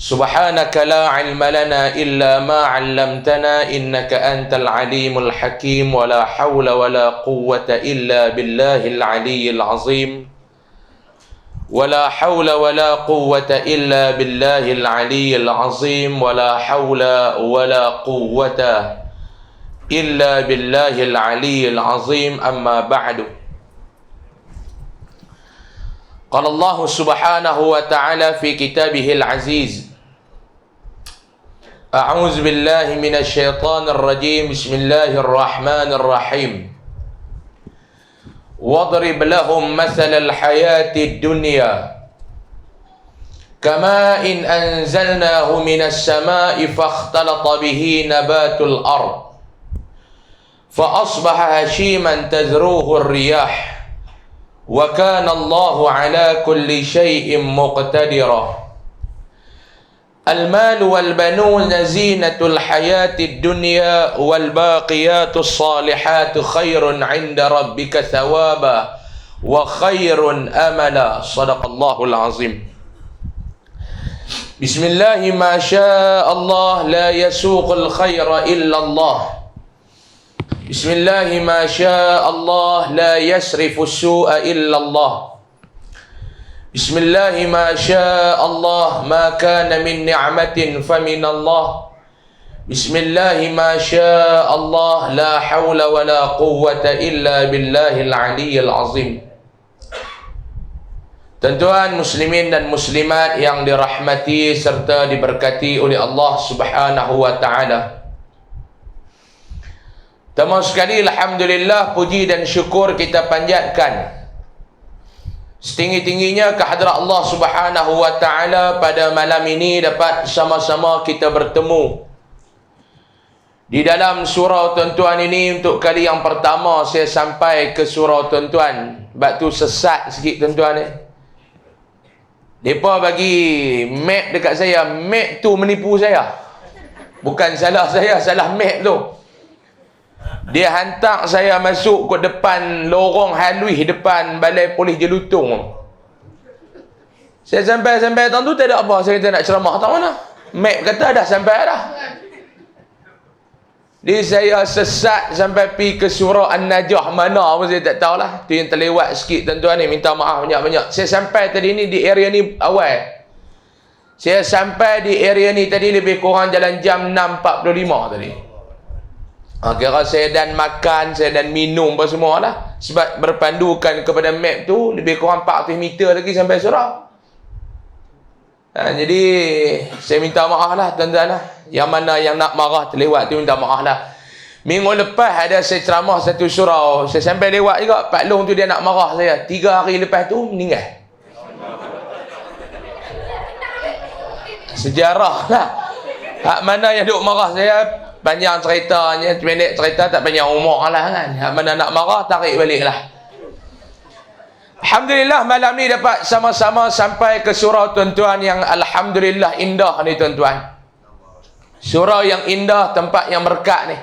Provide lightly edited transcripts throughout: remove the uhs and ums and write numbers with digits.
سبحانك لا علم لنا إلا ما علمتنا إنك أنت العليم الحكيم ولا حول ولا قوة إلا بالله العلي العظيم ولا حول ولا قوة إلا بالله العلي العظيم ولا حول ولا قوة إلا بالله العلي العظيم أما بعد. قال الله سبحانه وتعالى في كتابه العزيز: أعوذ بالله من الشيطان الرجيم بسم الله الرحمن الرحيم واضرب لهم مثل الحياة الدنيا كماء إن أنزلناه من السماء فاختلط به نبات الأرض فأصبح هشيما تذروه الرياح وكان الله على كل شيء مقتدرا. المال والبنون زينة الحياة الدنيا والباقيات الصالحات خير عند ربك ثوابا وخير أملا. صدق الله العظيم. بسم الله ما شاء الله لا يسوق الخير إلا الله. بسم الله ما شاء الله لا يصرف السوء إلا الله. بسم الله ما شاء الله ما كان من نعمة فمن الله. بسم الله ما شاء الله لا حول ولا قوة إلا بالله العلي العظيم. Tuan-tuan muslimin dan muslimat yang dirahmati serta diberkati oleh Allah Subhanahu wa taala. Pertama sekali, alhamdulillah, puji dan syukur kita panjatkan setinggi-tingginya kehadrat Allah Subhanahu wa taala pada malam ini dapat sama-sama kita bertemu di dalam surau tuan-tuan ini. Untuk kali yang pertama saya sampai ke surau tuan-tuan, sebab tu sesat sikit tuan-tuan ni. Depa bagi map dekat saya, map tu menipu saya. Bukan salah saya, salah map tu. Dia hantar saya masuk ke depan lorong halus depan balai polis Jelutung. Saya sampai tahun tu tak ada apa. Saya kata nak ceramah tak mana. Map kata dah sampai dah. Jadi saya sesat sampai pergi ke surau An-Najah mana pun saya tak tahulah. Tu yang terlewat sikit tuan-tuan ni. Minta maaf banyak-banyak. Saya sampai tadi ni di area ni awal. Saya sampai di area ni tadi lebih kurang jalan jam 6.45 tadi. Kira saya dan makan, saya dan minum apa semua lah. Sebab berpandukan kepada map tu lebih kurang 400 meter lagi sampai surau. Jadi saya minta maaf lah tuan-tuan lah. Yang mana yang nak marah terlewat tu minta maaf lah. Minggu lepas ada saya ceramah satu surau. Saya sampai lewat juga. Pak Long tu dia nak marah saya. 3 hari lepas tu meninggal. Sejarah lah. Hak mana yang duk marah saya, panjang ceritanya, pendek cerita tak panjang umur lah kan. Mana nak marah, tarik balik lah. Alhamdulillah malam ni dapat sama-sama sampai ke surau tuan-tuan yang alhamdulillah indah ni tuan-tuan. Surau yang indah, tempat yang berkat ni.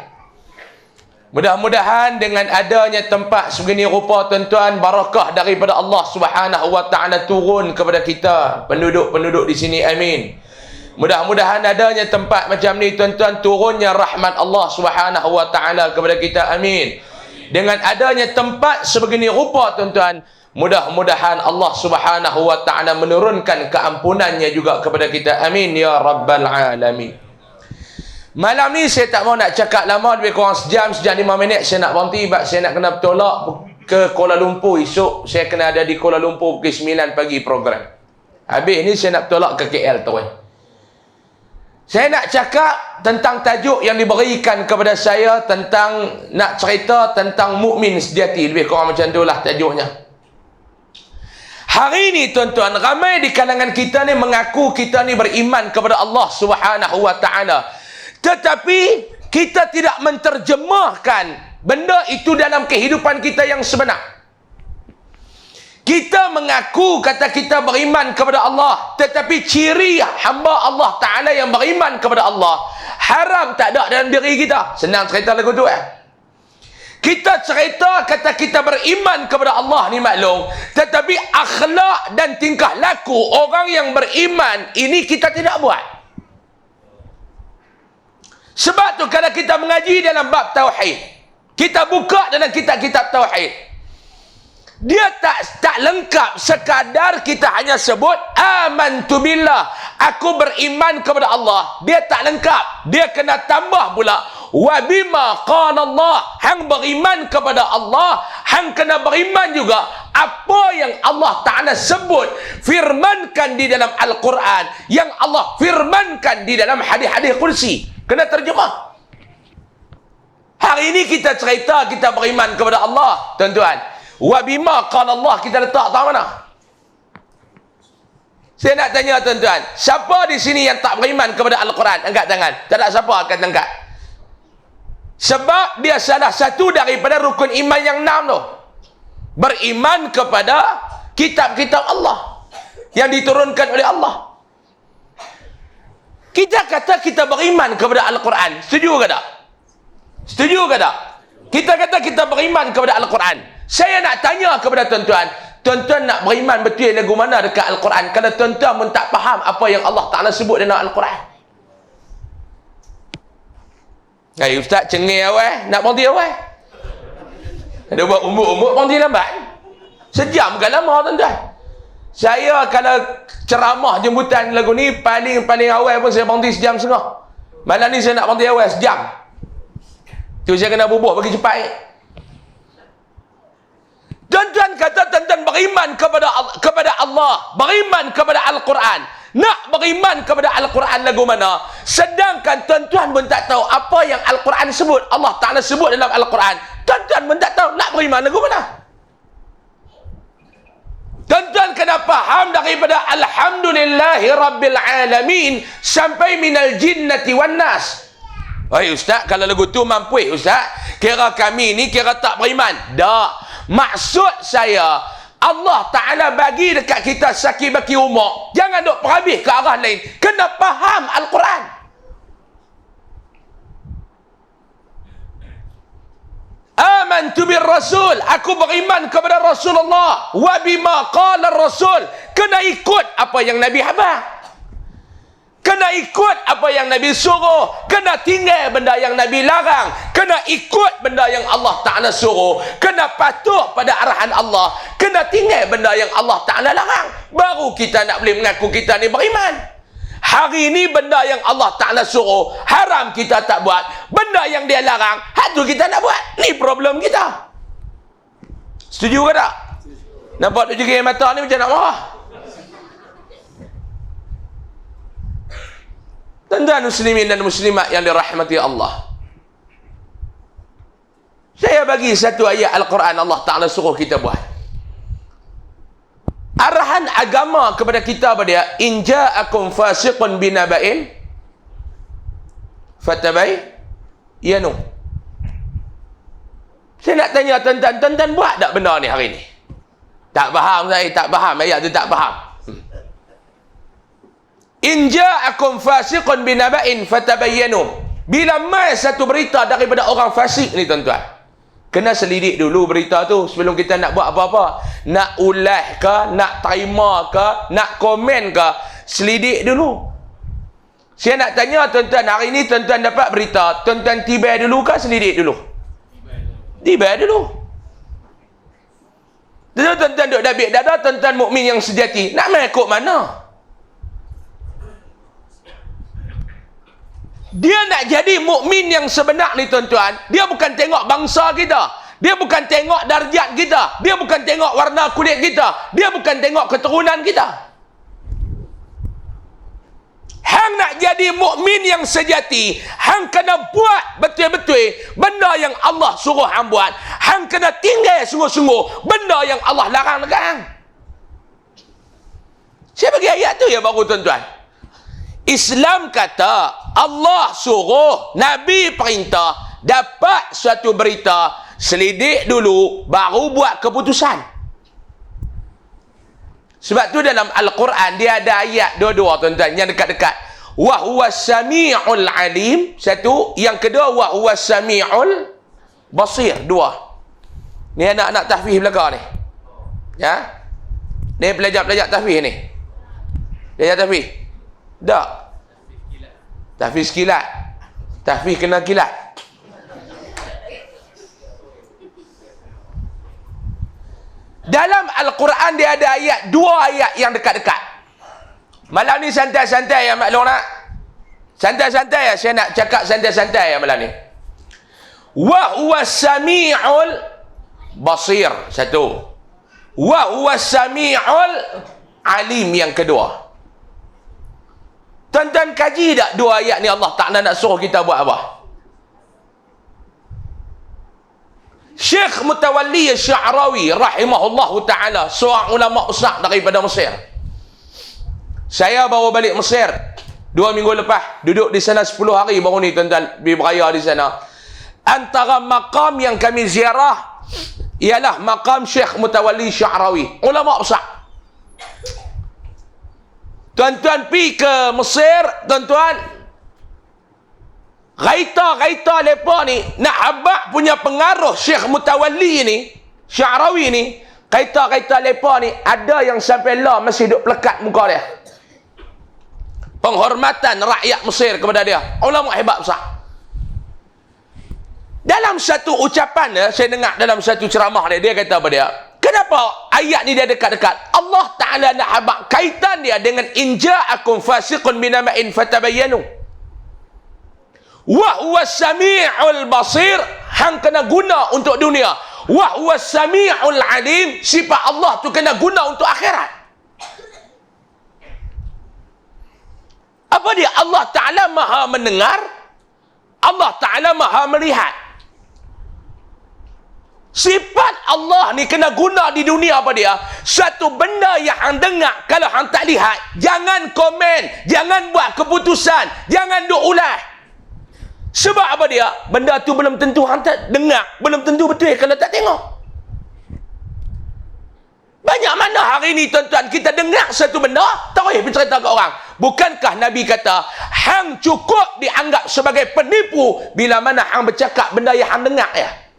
Mudah-mudahan dengan adanya tempat sebegini rupa tuan-tuan, barakah daripada Allah Subhanahu wa taala turun kepada kita, penduduk-penduduk di sini, amin. Mudah-mudahan adanya tempat macam ni tuan-tuan, turunnya rahmat Allah Subhanahu wa taala kepada kita, amin. Dengan adanya tempat sebegini rupa tuan-tuan, mudah-mudahan Allah Subhanahu wa taala menurunkan keampunannya juga kepada kita, amin ya rabbal alamin. Malam ni saya tak mau nak cakap lama, lebih kurang sejam 5 minit saya nak berhenti sebab saya nak kena bertolak ke Kuala Lumpur esok. Saya kena ada di Kuala Lumpur pukul 9 pagi program. Habis ni saya nak bertolak ke KL terus. Saya nak cakap tentang tajuk yang diberikan kepada saya, tentang nak cerita tentang mukmin sejati. Lebih kurang macam itulah tajuknya. Hari ini tuan-tuan, ramai di kalangan kita ni mengaku kita ni beriman kepada Allah Subhanahu wa taala. Tetapi kita tidak menterjemahkan benda itu dalam kehidupan kita yang sebenar. Kita mengaku kata kita beriman kepada Allah, tetapi ciri hamba Allah Ta'ala yang beriman kepada Allah haram tak ada dalam diri kita. Senang cerita lagu tu Kita cerita kata kita beriman kepada Allah ni maklum, tetapi akhlak dan tingkah laku orang yang beriman ini kita tidak buat. Sebab tu kalau kita mengaji dalam bab tauhid, kita buka dalam kitab-kitab tauhid, dia tak lengkap sekadar kita hanya sebut amantu billah, aku beriman kepada Allah. Dia tak lengkap, dia kena tambah pula wa bima qala Allah, hang beriman kepada Allah, hang kena beriman juga apa yang Allah Ta'ala sebut, firmankan di dalam Al-Quran, yang Allah firmankan di dalam hadis-hadis kursi. Kena terjemah. Hari ini kita cerita kita beriman kepada Allah, tuan-tuan. Wa bima qala Allah kita letak tahu mana? Saya nak tanya tuan-tuan, siapa di sini yang tak beriman kepada Al-Quran? Angkat tangan. Tak ada siapa akan angkat. Sebab dia salah satu daripada rukun iman yang 6 tu. Beriman kepada kitab-kitab Allah yang diturunkan oleh Allah. Kita kata kita beriman kepada Al-Quran. Setuju ke tak? Setuju ke tak? Kita kata kita beriman kepada Al-Quran. Saya nak tanya kepada tuan-tuan, tuan-tuan nak beriman betul lagu mana dekat Al-Quran kalau tuan-tuan pun tak faham apa yang Allah Ta'ala sebut dalam Al-Quran? Hai ustaz cengih awal, nak berhenti awal. Ada buat umbuk-umbuk berhenti lambat. Sejam kan lama tuan-tuan. Saya kalau ceramah jemputan lagu ni paling awal pun saya berhenti sejam setengah. Malam ni saya nak berhenti awal sejam. Tu saya kena bubuh bagi cepat. Tuan-tuan kata tuan-tuan beriman kepada Allah, beriman kepada Al-Quran. Nak beriman kepada Al-Quran lagu mana? Sedangkan tuan-tuan pun tak tahu apa yang Al-Quran sebut, Allah Ta'ala sebut dalam Al-Quran. Tuan-tuan pun tak tahu nak beriman lagu mana? Tuan-tuan kena faham daripada Alhamdulillahi Rabbil Alamin sampai minal jinnati wan nas. Hai ustaz, kalau lagu tu mampu ustaz, kira kami ni kira tak beriman. Tak. Maksud saya, Allah Ta'ala bagi dekat kita sakit baki umur. Jangan duk perhabis ke arah lain. Kena faham Al-Quran. Amantu bir Rasul, aku beriman kepada Rasulullah. Wa bima qala Rasul, kena ikut apa yang Nabi khabar. Kena ikut apa yang Nabi suruh. Kena tinggal benda yang Nabi larang. Kena ikut benda yang Allah Ta'ala suruh. Kena patuh pada arahan Allah. Kena tinggal benda yang Allah Ta'ala larang. Baru kita nak boleh mengaku kita ni beriman. Hari ni benda yang Allah Ta'ala suruh haram kita tak buat. Benda yang dia larang, hatu kita nak buat. Ni problem kita. Setuju ke tak? Nampak tu juga mata ni macam nak marah. Tuan-tuan muslimin dan muslimat yang dirahmati Allah, saya bagi satu ayat Al-Quran Allah Ta'ala suruh kita buat. Arahan agama kepada kita pada dia, in ja'akum fasiqun binaba'in fatabayyanu. Saya nak tanya tuan-tuan buat tak benda ni hari ni? Tak faham saya, tak faham ayat tu, tak faham. In ja'akum fasiqun binaba'in fatabayyanu. Bila mai satu berita daripada orang fasik ni tuan-tuan, kena selidik dulu berita tu sebelum kita nak buat apa-apa. Nak ulas ke, nak terima ke, nak komen ke, selidik dulu. Saya nak tanya tuan-tuan, hari ni tuan-tuan dapat berita, tuan-tuan tiba dulu ke selidik dulu? Tiba dulu. Tuan-tuan duduk dabik dada, tuan-tuan mukmin yang sejati, nak main ikut mana? Dia nak jadi mukmin yang sebenar ni tuan-tuan, dia bukan tengok bangsa kita, dia bukan tengok darjat kita, dia bukan tengok warna kulit kita, dia bukan tengok keturunan kita. Hang nak jadi mukmin yang sejati, hang kena buat betul-betul benda yang Allah suruh hang buat. Hang kena tinggal sungguh-sungguh benda yang Allah larang dekat hang. Saya bagi ayat tu ya baru tuan-tuan. Islam kata Allah suruh, Nabi perintah, dapat suatu berita, selidik dulu baru buat keputusan. Sebab tu dalam Al-Quran dia ada ayat dua-dua tuan-tuan yang dekat-dekat. Wa huwas sami'ul alim, satu, yang kedua wa huwas sami'ul Basir, dua. Ni anak-anak tahfiz belakang ni. Ya? Ni pelajar-pelajar tahfiz ni. Pelajar tahfiz. Tak. Tahfiz kilat. Tahfiz kena kilat. Dalam Al-Quran dia ada ayat, dua ayat yang dekat-dekat. Malam ni santai-santai ya maklum nak. Santai-santai ya, saya nak cakap santai-santai ya malam ni. Wa huwa sami'ul basir, satu. Wa huwa sami'ul alim, yang kedua. Tuan-tuan kaji tak dua ayat ni Allah Ta'ala nak suruh kita buat apa? Syekh Mutawalli Sya'rawi rahimahullahu ta'ala, seorang ulama besar daripada Mesir. Saya baru balik Mesir 2 minggu lepas, duduk di sana 10 hari baru ni tuan-tuan, pergi beraya di sana. Antara makam yang kami ziarah ialah makam Syekh Mutawalli Sya'rawi, ulama besar. Tuan-tuan pergi ke Mesir, tuan-tuan, gaita-gaita lepa ni nak habaq punya pengaruh Syekh Mutawalli ni, Sya'rawi ni, gaita-gaita lepa ni ada yang sampai lah masih duk pelekat muka dia. Penghormatan rakyat Mesir kepada dia, ulama hebat besar. Dalam satu ucapan dia, saya dengar dalam satu ceramah dia kata apa dia? Kenapa ayat ni dia dekat-dekat? Allah Ta'ala nak habaq kaitan dia dengan in ja'akum fasiqun binama'in fatabayyanu. Wa huwa sami'ul basir, hang kena guna untuk dunia. Wa huwa sami'ul alim, sifat Allah tu kena guna untuk akhirat. Apa dia? Allah Ta'ala maha mendengar, Allah Ta'ala maha melihat. Sifat Allah ni kena guna di dunia apa dia? Satu benda yang hang dengar, kalau hang tak lihat, jangan komen, jangan buat keputusan, jangan duk ulas. Sebab apa dia? Benda tu belum tentu hang tak dengar, belum tentu betul kalau tak tengok. Banyak mana hari ni tuan-tuan kita dengar satu benda, terus bercerita ke orang. Bukankah Nabi kata, hang cukup dianggap sebagai penipu bila mana hang bercakap benda yang hang dengar ya?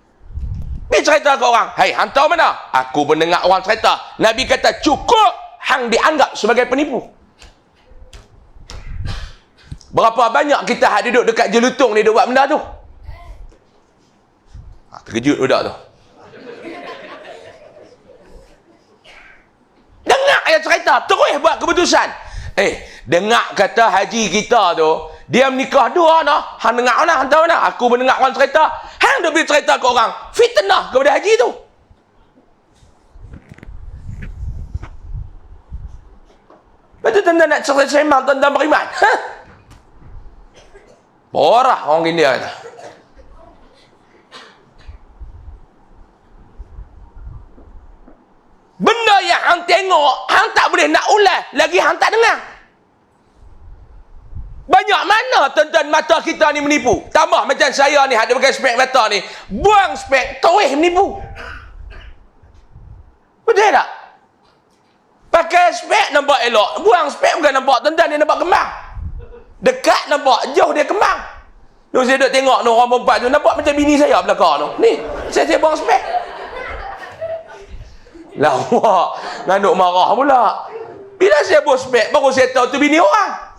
Bercerita ke orang, hai, hang tahu mana? Aku mendengar orang cerita. Nabi kata cukup hang dianggap sebagai penipu. Berapa banyak kita duduk dekat jelutung ni dia buat benda tu? Terkejut budak tu. Dengar ayat cerita, terus buat keputusan. Dengar kata haji kita tu, dia menikah dua nah. Hang dengar mana? Hang tahu mana? Aku mendengar orang cerita. Hang dah bercerita ke orang, fitnah kepada haji tu. Betul tuan-tuan nak cerita sembang tuan-tuan beriman? Borah orang India ni. Benda yang hang tengok, hang tak boleh nak ulas, lagi hang tak dengar. Banyak mana tuan-tuan mata kita ni menipu. Tambah macam saya ni ada pakai spek mata ni, buang spek terus menipu. Betul tak? Pakai spek nampak elok, buang spek bukan nampak, tuan-tuan dia nampak kembang. Dekat nampak, jauh dia kembang. Tu saya duduk tengok tu orang perempuan tu, nampak macam bini saya belakang tu. Ni, saya buang spek. Lawak, nganduk marah pula. Bila saya buang spek, baru saya tahu tu bini orang.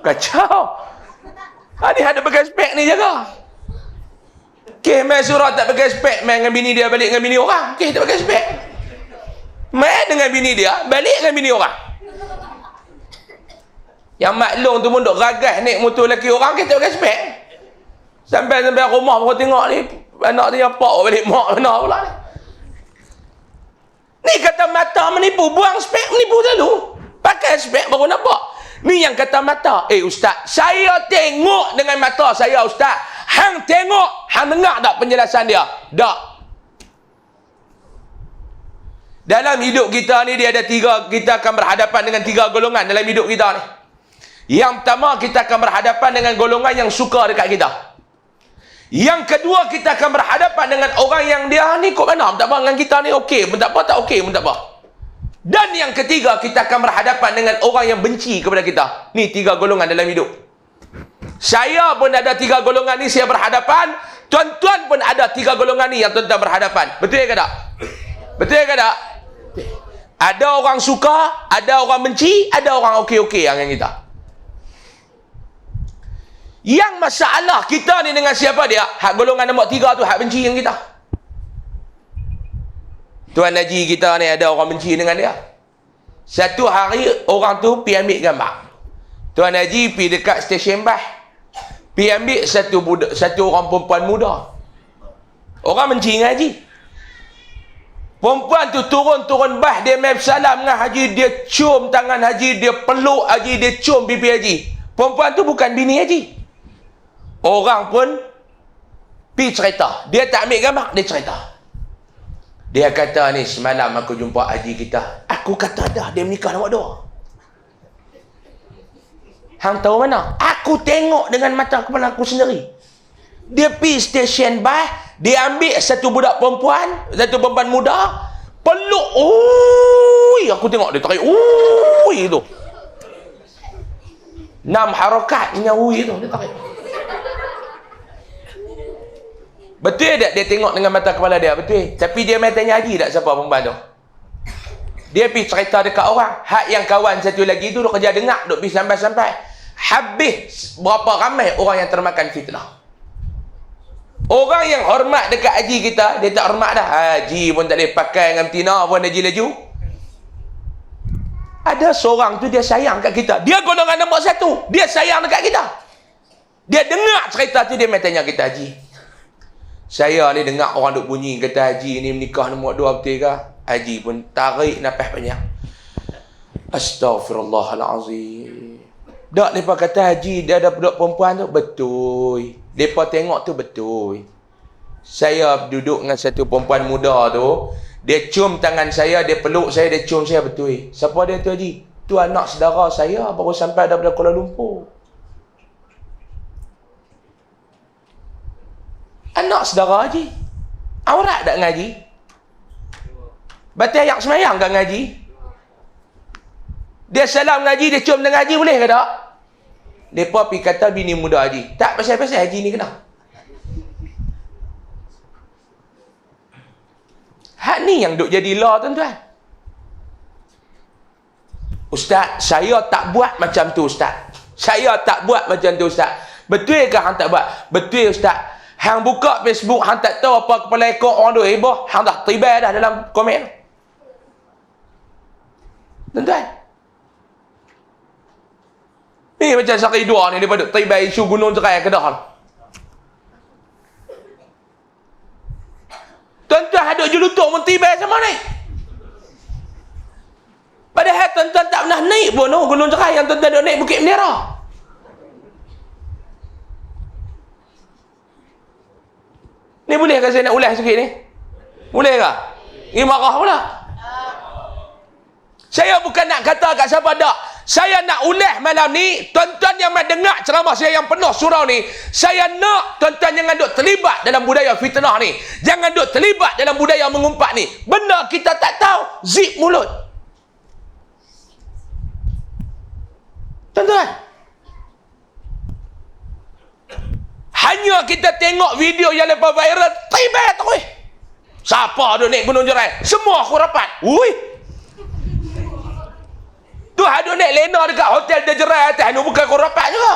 Kacau. Ni ada pakai spek ni jaga. Main surah tak pakai spek, main dengan bini dia, balik dengan bini orang. Tak pakai spek. Main dengan bini dia, balik dengan bini orang. Yang maklum tu pun duk ragas naik motor lelaki orang, tak pakai spek. Sampai rumah baru tengok ni, anak dia pak balik mak mana pula ni. Ni kata mata menipu, buang spek menipu dulu. Pakai spek baru nampak. Ni yang kata mata. Ustaz, saya tengok dengan mata saya ustaz. Hang tengok, hang dengar tak penjelasan dia? Tak. Dalam hidup kita ni dia ada tiga, kita akan berhadapan dengan tiga golongan dalam hidup kita ni. Yang pertama, kita akan berhadapan dengan golongan yang suka dekat kita. Yang kedua, kita akan berhadapan dengan orang yang dia ni kok mana? Tak apa dengan kita ni okey, pun tak apa, tak okey pun tak apa. Dan yang ketiga, kita akan berhadapan dengan orang yang benci kepada kita. Ni tiga golongan dalam hidup. Saya pun ada 3 golongan ni saya berhadapan. Tuan-tuan pun ada 3 golongan ni yang tuan-tuan berhadapan. Betul ke tak? Betul ke tak? Ada orang suka, ada orang benci, ada orang okey-okey dengan kita. Yang masalah kita ni dengan siapa dia? Hak golongan nombor 3 tu hak benci dengan kita. Tuan Haji kita ni ada orang benci dengan dia. Satu hari orang tu pergi ambil gambar. Tuan Haji pergi dekat stesen bas. Pergi ambil satu orang perempuan muda. Orang benci dengan Haji. Perempuan tu turun bas, dia main salam dengan Haji, dia cium tangan Haji, dia peluk Haji, dia cium pipi Haji. Perempuan tu bukan bini Haji. Orang pun pergi cerita. Dia tak ambil gambar, dia cerita. Dia kata ni, semalam aku jumpa Haji kita. Aku kata dah, dia menikah nombor 2. Hang tahu mana? Aku tengok dengan mata kepala aku sendiri. Dia pergi stesen bas, dia ambil satu budak perempuan, satu perempuan muda, peluk. Ui, aku tengok dia tarik. Ui tu. 6 harakat punya ui tu dia tarik. Betul tak dia tengok dengan mata kepala dia? Betul. Tapi dia main tanya Haji tak siapa perempuan tu. Dia pergi cerita dekat orang. Hak yang kawan satu lagi tu duk kerja dengar, duk pergi sampai-sampai. Habis berapa ramai orang yang termakan fitnah. Orang yang hormat dekat Haji kita, dia tak hormat dah. Haji pun tak boleh pakai dengan betina pun Haji laju. Ada seorang tu dia sayang kat kita. Dia golongan nombor 1. Dia sayang dekat kita. Dia dengar cerita tu, dia main tanya kita, Haji, saya ni dengar orang duk bunyi kata Haji ni menikah nombor 2, betul ke? Haji pun tarik nafas panjang. Astaghfirullahalazim. Tak, mereka kata Haji dia ada budak perempuan tu. Betul. Mereka tengok tu betul. Saya duduk dengan satu perempuan muda tu. Dia cium tangan saya, dia peluk saya, dia cium saya, betul. Siapa dia tu Haji? Tu anak saudara saya baru sampai daripada Kuala Lumpur. Anak saudara Haji. Aurat tak ngaji? Batal ayak semayang tak ngaji? Dia salam ngaji, dia cium dengan Haji, boleh ke tak? Mereka pergi kata bini muda Haji. Tak, pasal-pasal Haji ni kena. Hak ni yang duk jadi law, tuan-tuan. Ustaz, saya tak buat macam tu, Ustaz. Saya tak buat macam tu, Ustaz. Betul ke hang tak buat? Betul, Ustaz. Hang buka Facebook, hang tak tahu apa kepala ekor orang duk heboh, hang dah tiba dah dalam komen. Tuan-tuan. Ni macam sehari dua ni, daripada tiba isu gunung cerai Kedah. Tuan-tuan ada julutuk pun tiba sama ni. Padahal tuan-tuan tak pernah naik pun gunung cerai yang tuan-tuan duk naik Bukit Bendera. Ni boleh ke saya nak ulas sikit ni? Boleh ke? Ni marah pula. Saya bukan nak kata kat siapa tak. Saya nak ulas malam ni, tuan-tuan yang mendengar ceramah saya yang penuh surau ni, saya nak tuan-tuan jangan duk terlibat dalam budaya fitnah ni. Jangan duk terlibat dalam budaya mengumpat ni. Benda kita tak tahu, zip mulut. Tuan-tuan. Hanya kita tengok video yang lepas viral, tiba terus. Siapa duk naik gunung cerai? Semua khurafat. Ui. Tu ada naik lena dekat hotel dia jerai atas ni bukan khurafat juga.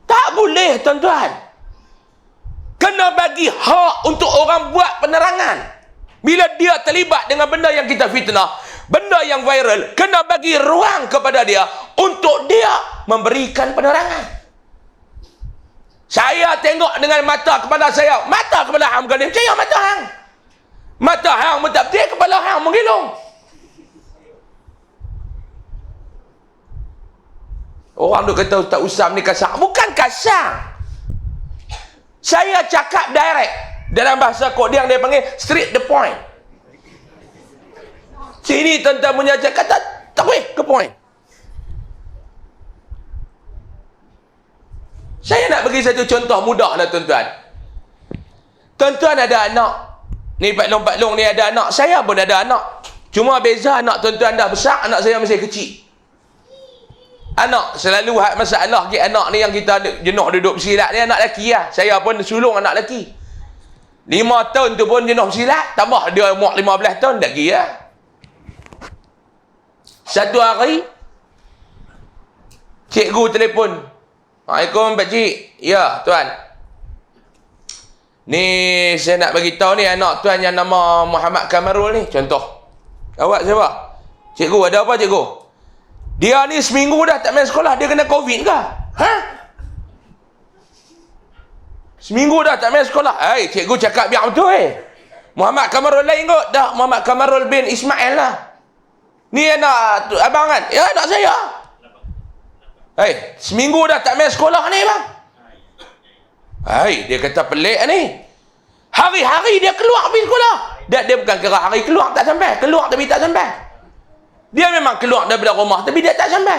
Tak boleh, tuan-tuan. Kena bagi hak untuk orang buat penerangan. Bila dia terlibat dengan benda yang kita fitnah, benda yang viral, kena bagi ruang kepada dia untuk dia memberikan penerangan. Saya tengok dengan mata kepala saya. Mata kepala hang bukan dia percaya mata hang. Mata hang pun tak betul, kepala hang menggilung. Orang duk kata Ustaz Usam ni kasar. Bukan kasar. Saya cakap direct. Dalam bahasa kodiang dia panggil straight the point. Sini tuan-tuan punya cakap tak boleh ke point. Saya nak bagi satu contoh mudah lah tuan-tuan. Tuan-tuan ada anak. Ni Pak Long ni ada anak. Saya pun ada anak. Cuma beza anak tuan-tuan dah besar, anak saya masih kecil. Anak selalu masalah ke anak ni yang kita jenuh duduk bersilat ni anak lelaki lah. Saya pun sulung anak lelaki. 5 tahun tu pun jenuh bersilat, tambah dia umur 15 tahun lagi lah. Satu hari cikgu telefon. Assalamualaikum pakcik. Ya tuan. Ni saya nak bagi tahu ni anak tuan yang nama Muhammad Kamarul ni. Contoh. Awak siapa? Cikgu, ada apa cikgu? Dia ni seminggu dah tak main sekolah. Dia kena COVID ke? Ha? Seminggu dah tak main sekolah. Cikgu cakap biar betul Muhammad Kamarul lain kot. Dah Muhammad Kamarul bin Ismail lah. Ni anak abang kan? Ya, anak saya. Seminggu dah tak main sekolah ni bang. Dia kata pelik ni. Hari-hari dia keluar pergi sekolah. Dia bukan kira hari keluar tak sampai. Keluar tapi tak sampai. Dia memang keluar daripada rumah tapi dia tak sampai.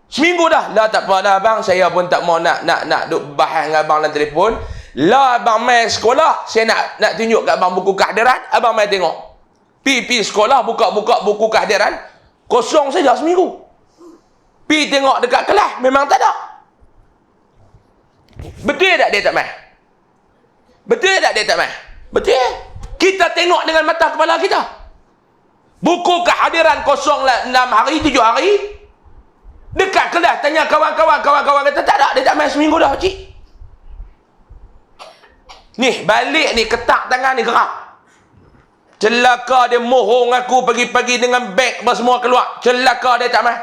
Seminggu dah. Lah tak apa dah abang. Saya pun tak mau nak duk bahas dengan abang dalam telefon. Lah abang main sekolah. Saya nak tunjuk kat abang buku kehadiran. Abang main tengok. Pi sekolah buka-buka buku kehadiran. Kosong saja seminggu. Pi tengok dekat kelas. Memang tak ada. Betul tak dia tak main? Betul tak dia tak main? Betul. Kita tengok dengan mata kepala kita. Buku kehadiran kosong 6 hari, 7 hari. Dekat kelas tanya kawan-kawan kata tak ada, dia tak main seminggu dah cik. Ni balik ni ketak tangan ni gerak. Celaka dia mohong aku pagi-pagi dengan beg apa semua keluar. Celaka dia tak main.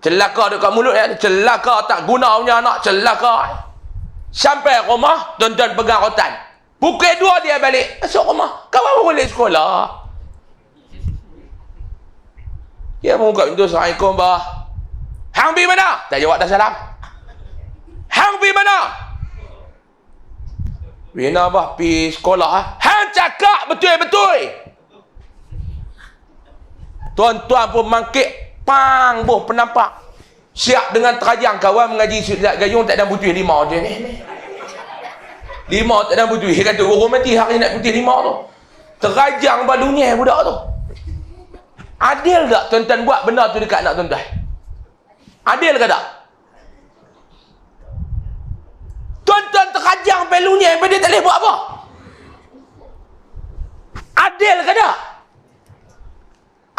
Celaka dekat mulut dia. Celaka tak guna punya anak. Celaka. Sampai rumah, tuan-tuan pegang rotan. Pukul 2 dia balik. Masuk rumah. Kawan boleh sekolah. Dia buka pintu. Assalamualaikum bah. Hang pergi mana? Tak jawab dah salam. Hang pergi mana? Bina bah pergi sekolah. Hang cakap betul-betul. Tuan-tuan pun mangkit. Pang boh penampak. Siap dengan terajang kawan mengaji silat gayung tak ada putih 5 je ni. 5 tak ada putih. Dia kata orang mati hari nak putih 5 tu. Terajang balunya budak tu. Adil tak tuan-tuan buat benda tu dekat anak tuan-tuan? Adil ke tak? Tuan-tuan terajang balunya dia tak boleh buat apa? Adil ke tak?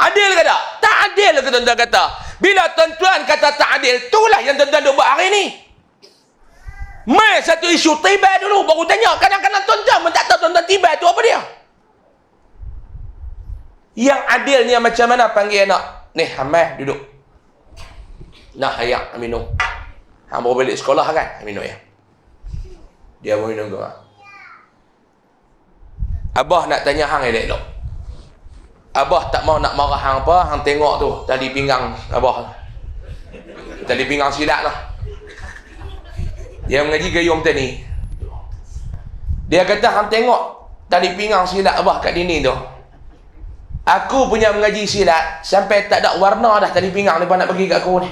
Adil ke tak? Tak adil ke tuan-tuan kata? Bila tuan-tuan kata tak adil, itulah yang tuan-tuan duk buat hari ni. Mai satu isu tibai dulu, baru tanya. Kadang-kadang tuan-tuan pun tak tahu tuan-tuan tibai tu apa dia. Yang adilnya macam mana panggil anak? Ni, Hamai duduk. Nah, ayak, minum. Hang baru balik sekolah kan? Minum ya. Dia baru minum ke? Abah nak tanya hang elok-elok. Abah tak mau nak marah hang apa, hang tengok tu tali pinggang abah. Tali pinggang silat lah. Dia mengaji gayung tadi. Dia kata hang tengok tali pinggang silat abah kat dinding tu. Aku punya mengaji silat sampai tak ada warna dah tali pinggang depa nak bagi kat aku ni.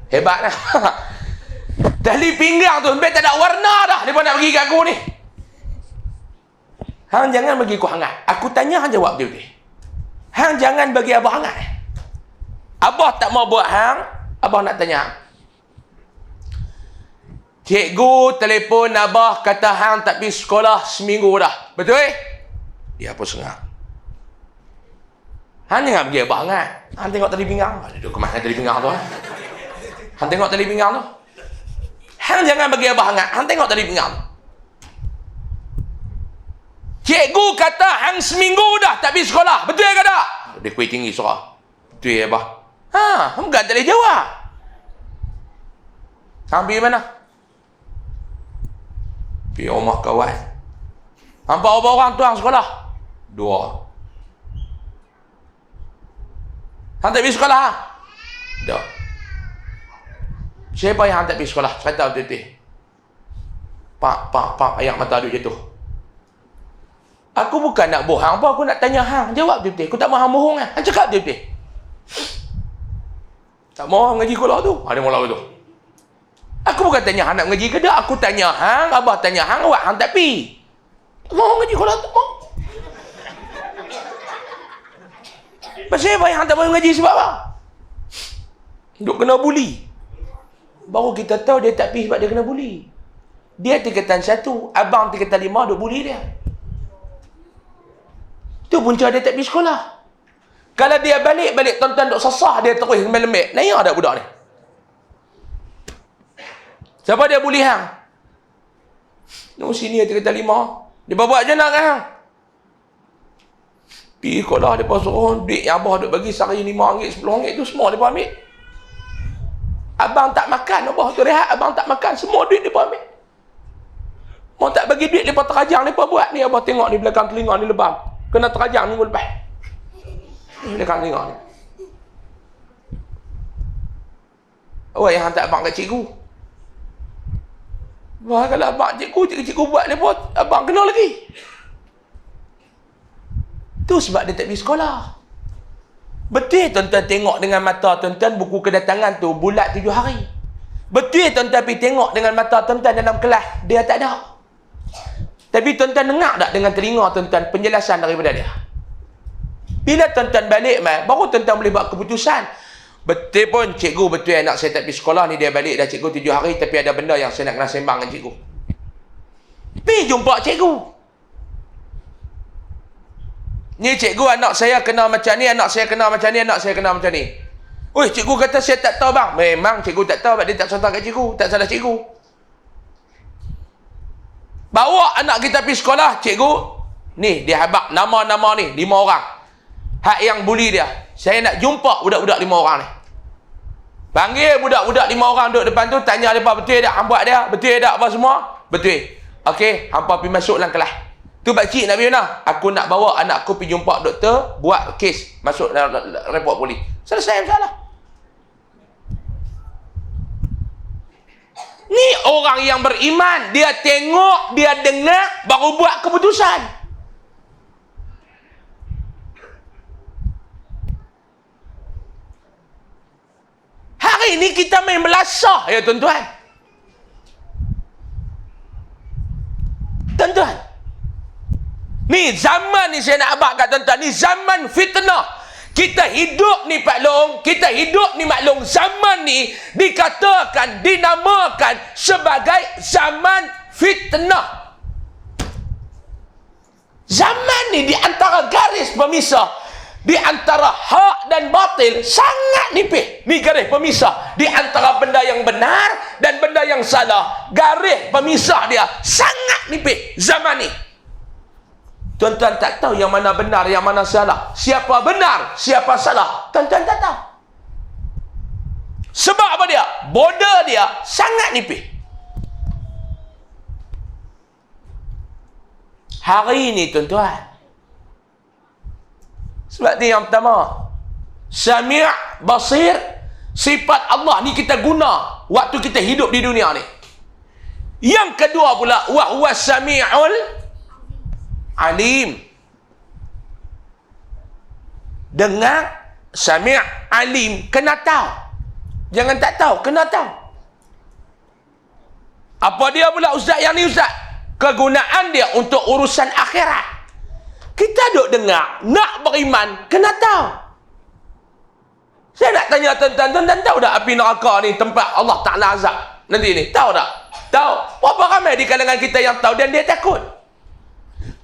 Hebat lah. Tali pinggang tu sampai tak ada warna dah depa nak bagi kat aku ni. Hang jangan bagi aku hangat. Aku tanya hang jawab betul-betul. Hang jangan bagi abah hangat. Abah tak mau buat hang, abah nak tanya. Cikgu telefon abah kata hang tak pergi sekolah seminggu dah. Betul? Dia pun sengah. Hang jangan bagi abah hangat. Hang tengok tali pinggang. Duduk kemana tali pinggang tu? Hang tengok tali pinggang tu. Hang jangan bagi abah hangat. Hang tengok tali pinggang tu. Cikgu kata hang seminggu dah tak pergi sekolah. Betul ke tak? Dia kuih tinggi suara. Betul ya, bah? Bukan tak boleh jawab. Hang pergi mana? Pergi rumah kawan. Hang berapa orang tu hang sekolah? 2. Hang tak pergi sekolah? Tak. Siapa yang hang tak pergi sekolah? Kata betul-betul. Pak, ayak mata duk jatuh. Aku bukan nak bohong apa, aku nak tanya hang. Jawab betul-betul. Aku tak mahu hang bohong kan. Hang cakap betul-betul. Tak mahu hang ngaji sekolah tu. Ada mula tu. Aku bukan tanya hang nak ngaji ke tak. Aku tanya hang, abah tanya hang, awak hang tak pi. Tak mahu ngaji sekolah tu. Pasal apa yang tak boleh mengaji sebab apa? Duk kena buli. Baru kita tahu dia tak pergi sebab dia kena buli. Dia tingkatan 1, abang tingkatan 5 duk buli dia. Tu punca dia tak pergi sekolah. Kalau dia balik tuan-tuan duk sasah, dia terus lembek. Naya dak budak ni. Siapa dia buli hang? Nak sini tingkatan 5. Dia buat je nak hang. Pergi sekolah, dia suruh duit yang abah duk bagi sehari RM5, RM10 tu semua dia ambil. Abang tak makan, abah tu rehat, abang tak makan, semua duit dia ambil. Mau tak bagi duit, dia terajang, dia buat ni. Abah tengok ni belakang telinga ni lebam. Kena terajang minggu lepas. Ni belakang telinga ni. Awak yang hantar abang kat cikgu. Wah, kalau abang cikgu buat ni pun, abang kena lagi. Tu sebab dia tak pergi sekolah. Betul tuan-tuan tengok dengan mata tuan-tuan buku kedatangan tu bulat 7 hari. Betul tuan-tuan pergi tengok dengan mata tuan-tuan dalam kelas, dia tak ada. Tapi tuan-tuan dengar tak dengan telinga tuan-tuan penjelasan daripada dia? Bila tuan-tuan balik baru tuan-tuan boleh buat keputusan. Betul pun cikgu, betul anak saya tak pergi sekolah ni, dia balik dah cikgu 7 hari tapi ada benda yang saya nak kena sembang dengan cikgu. Pergi jumpa cikgu. Ni cikgu, anak saya kena macam ni, anak saya kena macam ni, anak saya kena macam ni. Oi, cikgu kata saya tak tahu bang. Memang cikgu tak tahu, sebab dia tak contoh kat cikgu, tak salah cikgu. Bawa anak kita pergi sekolah, cikgu, ni dia habaq nama-nama ni 5 orang. Hak yang buli dia. Saya nak jumpa budak-budak 5 orang ni. Panggil budak-budak 5 orang duduk depan tu, tanya depa betul tak hang buat dia? Betul tak apa semua? Betul. Okey, hampa pergi masuk dalam kelas. Tu pakcik nak pergi mana? Aku nak bawa anak aku pergi jumpa doktor, buat kes, masuk report polis. Selesai masalah. Ni orang yang beriman, dia tengok, dia dengar, baru buat keputusan. Hari ni kita main melasah ya tuan-tuan. Tuan-tuan, ni zaman ni saya nak abang kat tuan-tuan, ni zaman fitnah. Kita hidup ni Pak Long, kita hidup ni Mak Long, zaman ni dikatakan, dinamakan sebagai zaman fitnah. Zaman ni di antara garis pemisah, di antara hak dan batil sangat nipis. Ni garis pemisah di antara benda yang benar dan benda yang salah. Garis pemisah dia sangat nipis zaman ni. Tuan-tuan tak tahu yang mana benar, yang mana salah. Siapa benar, siapa salah. Tuan-tuan tak tahu. Sebab apa dia? Border dia sangat nipis. Hari ini tuan-tuan, sebab ni yang pertama, Sami' Basir, sifat Allah ni kita guna waktu kita hidup di dunia ni. Yang kedua pula, wa huwa Sami'ul Alim. Dengar, Sami' Alim, kena tahu. Jangan tak tahu, kena tahu. Apa dia pula ustaz yang ni ustaz? Kegunaan dia untuk urusan akhirat. Kita duk dengar, nak beriman, kena tahu. Saya nak tanya tuan-tuan tahu tak api neraka ni tempat Allah Ta'ala azab nanti ni? Tahu tak? Tahu. Berapa ramai di kalangan kita yang tahu dan dia takut?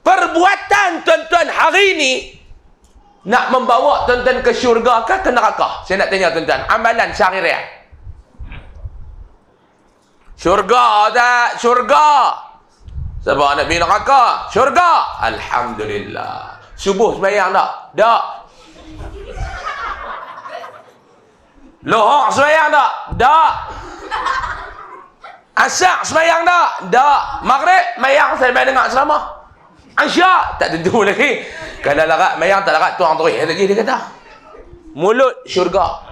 Perbuatan tuan-tuan hari ni nak membawa tuan-tuan ke syurga ke neraka? Saya nak tanya tuan-tuan, amalan sehari-hari. Syurga tak? Syurga. Sebab nak pergi neraka? Syurga. Alhamdulillah. Subuh sembahyang tak? Tak. Lohor sembahyang tak? Tak. Asar sembahyang tak? Tak. Maghrib sembahyang saya main dengar selama. Asyak tak tentu lagi. Kalau larat mayang tak larat tuang terus lagi dia kata. Mulut syurga.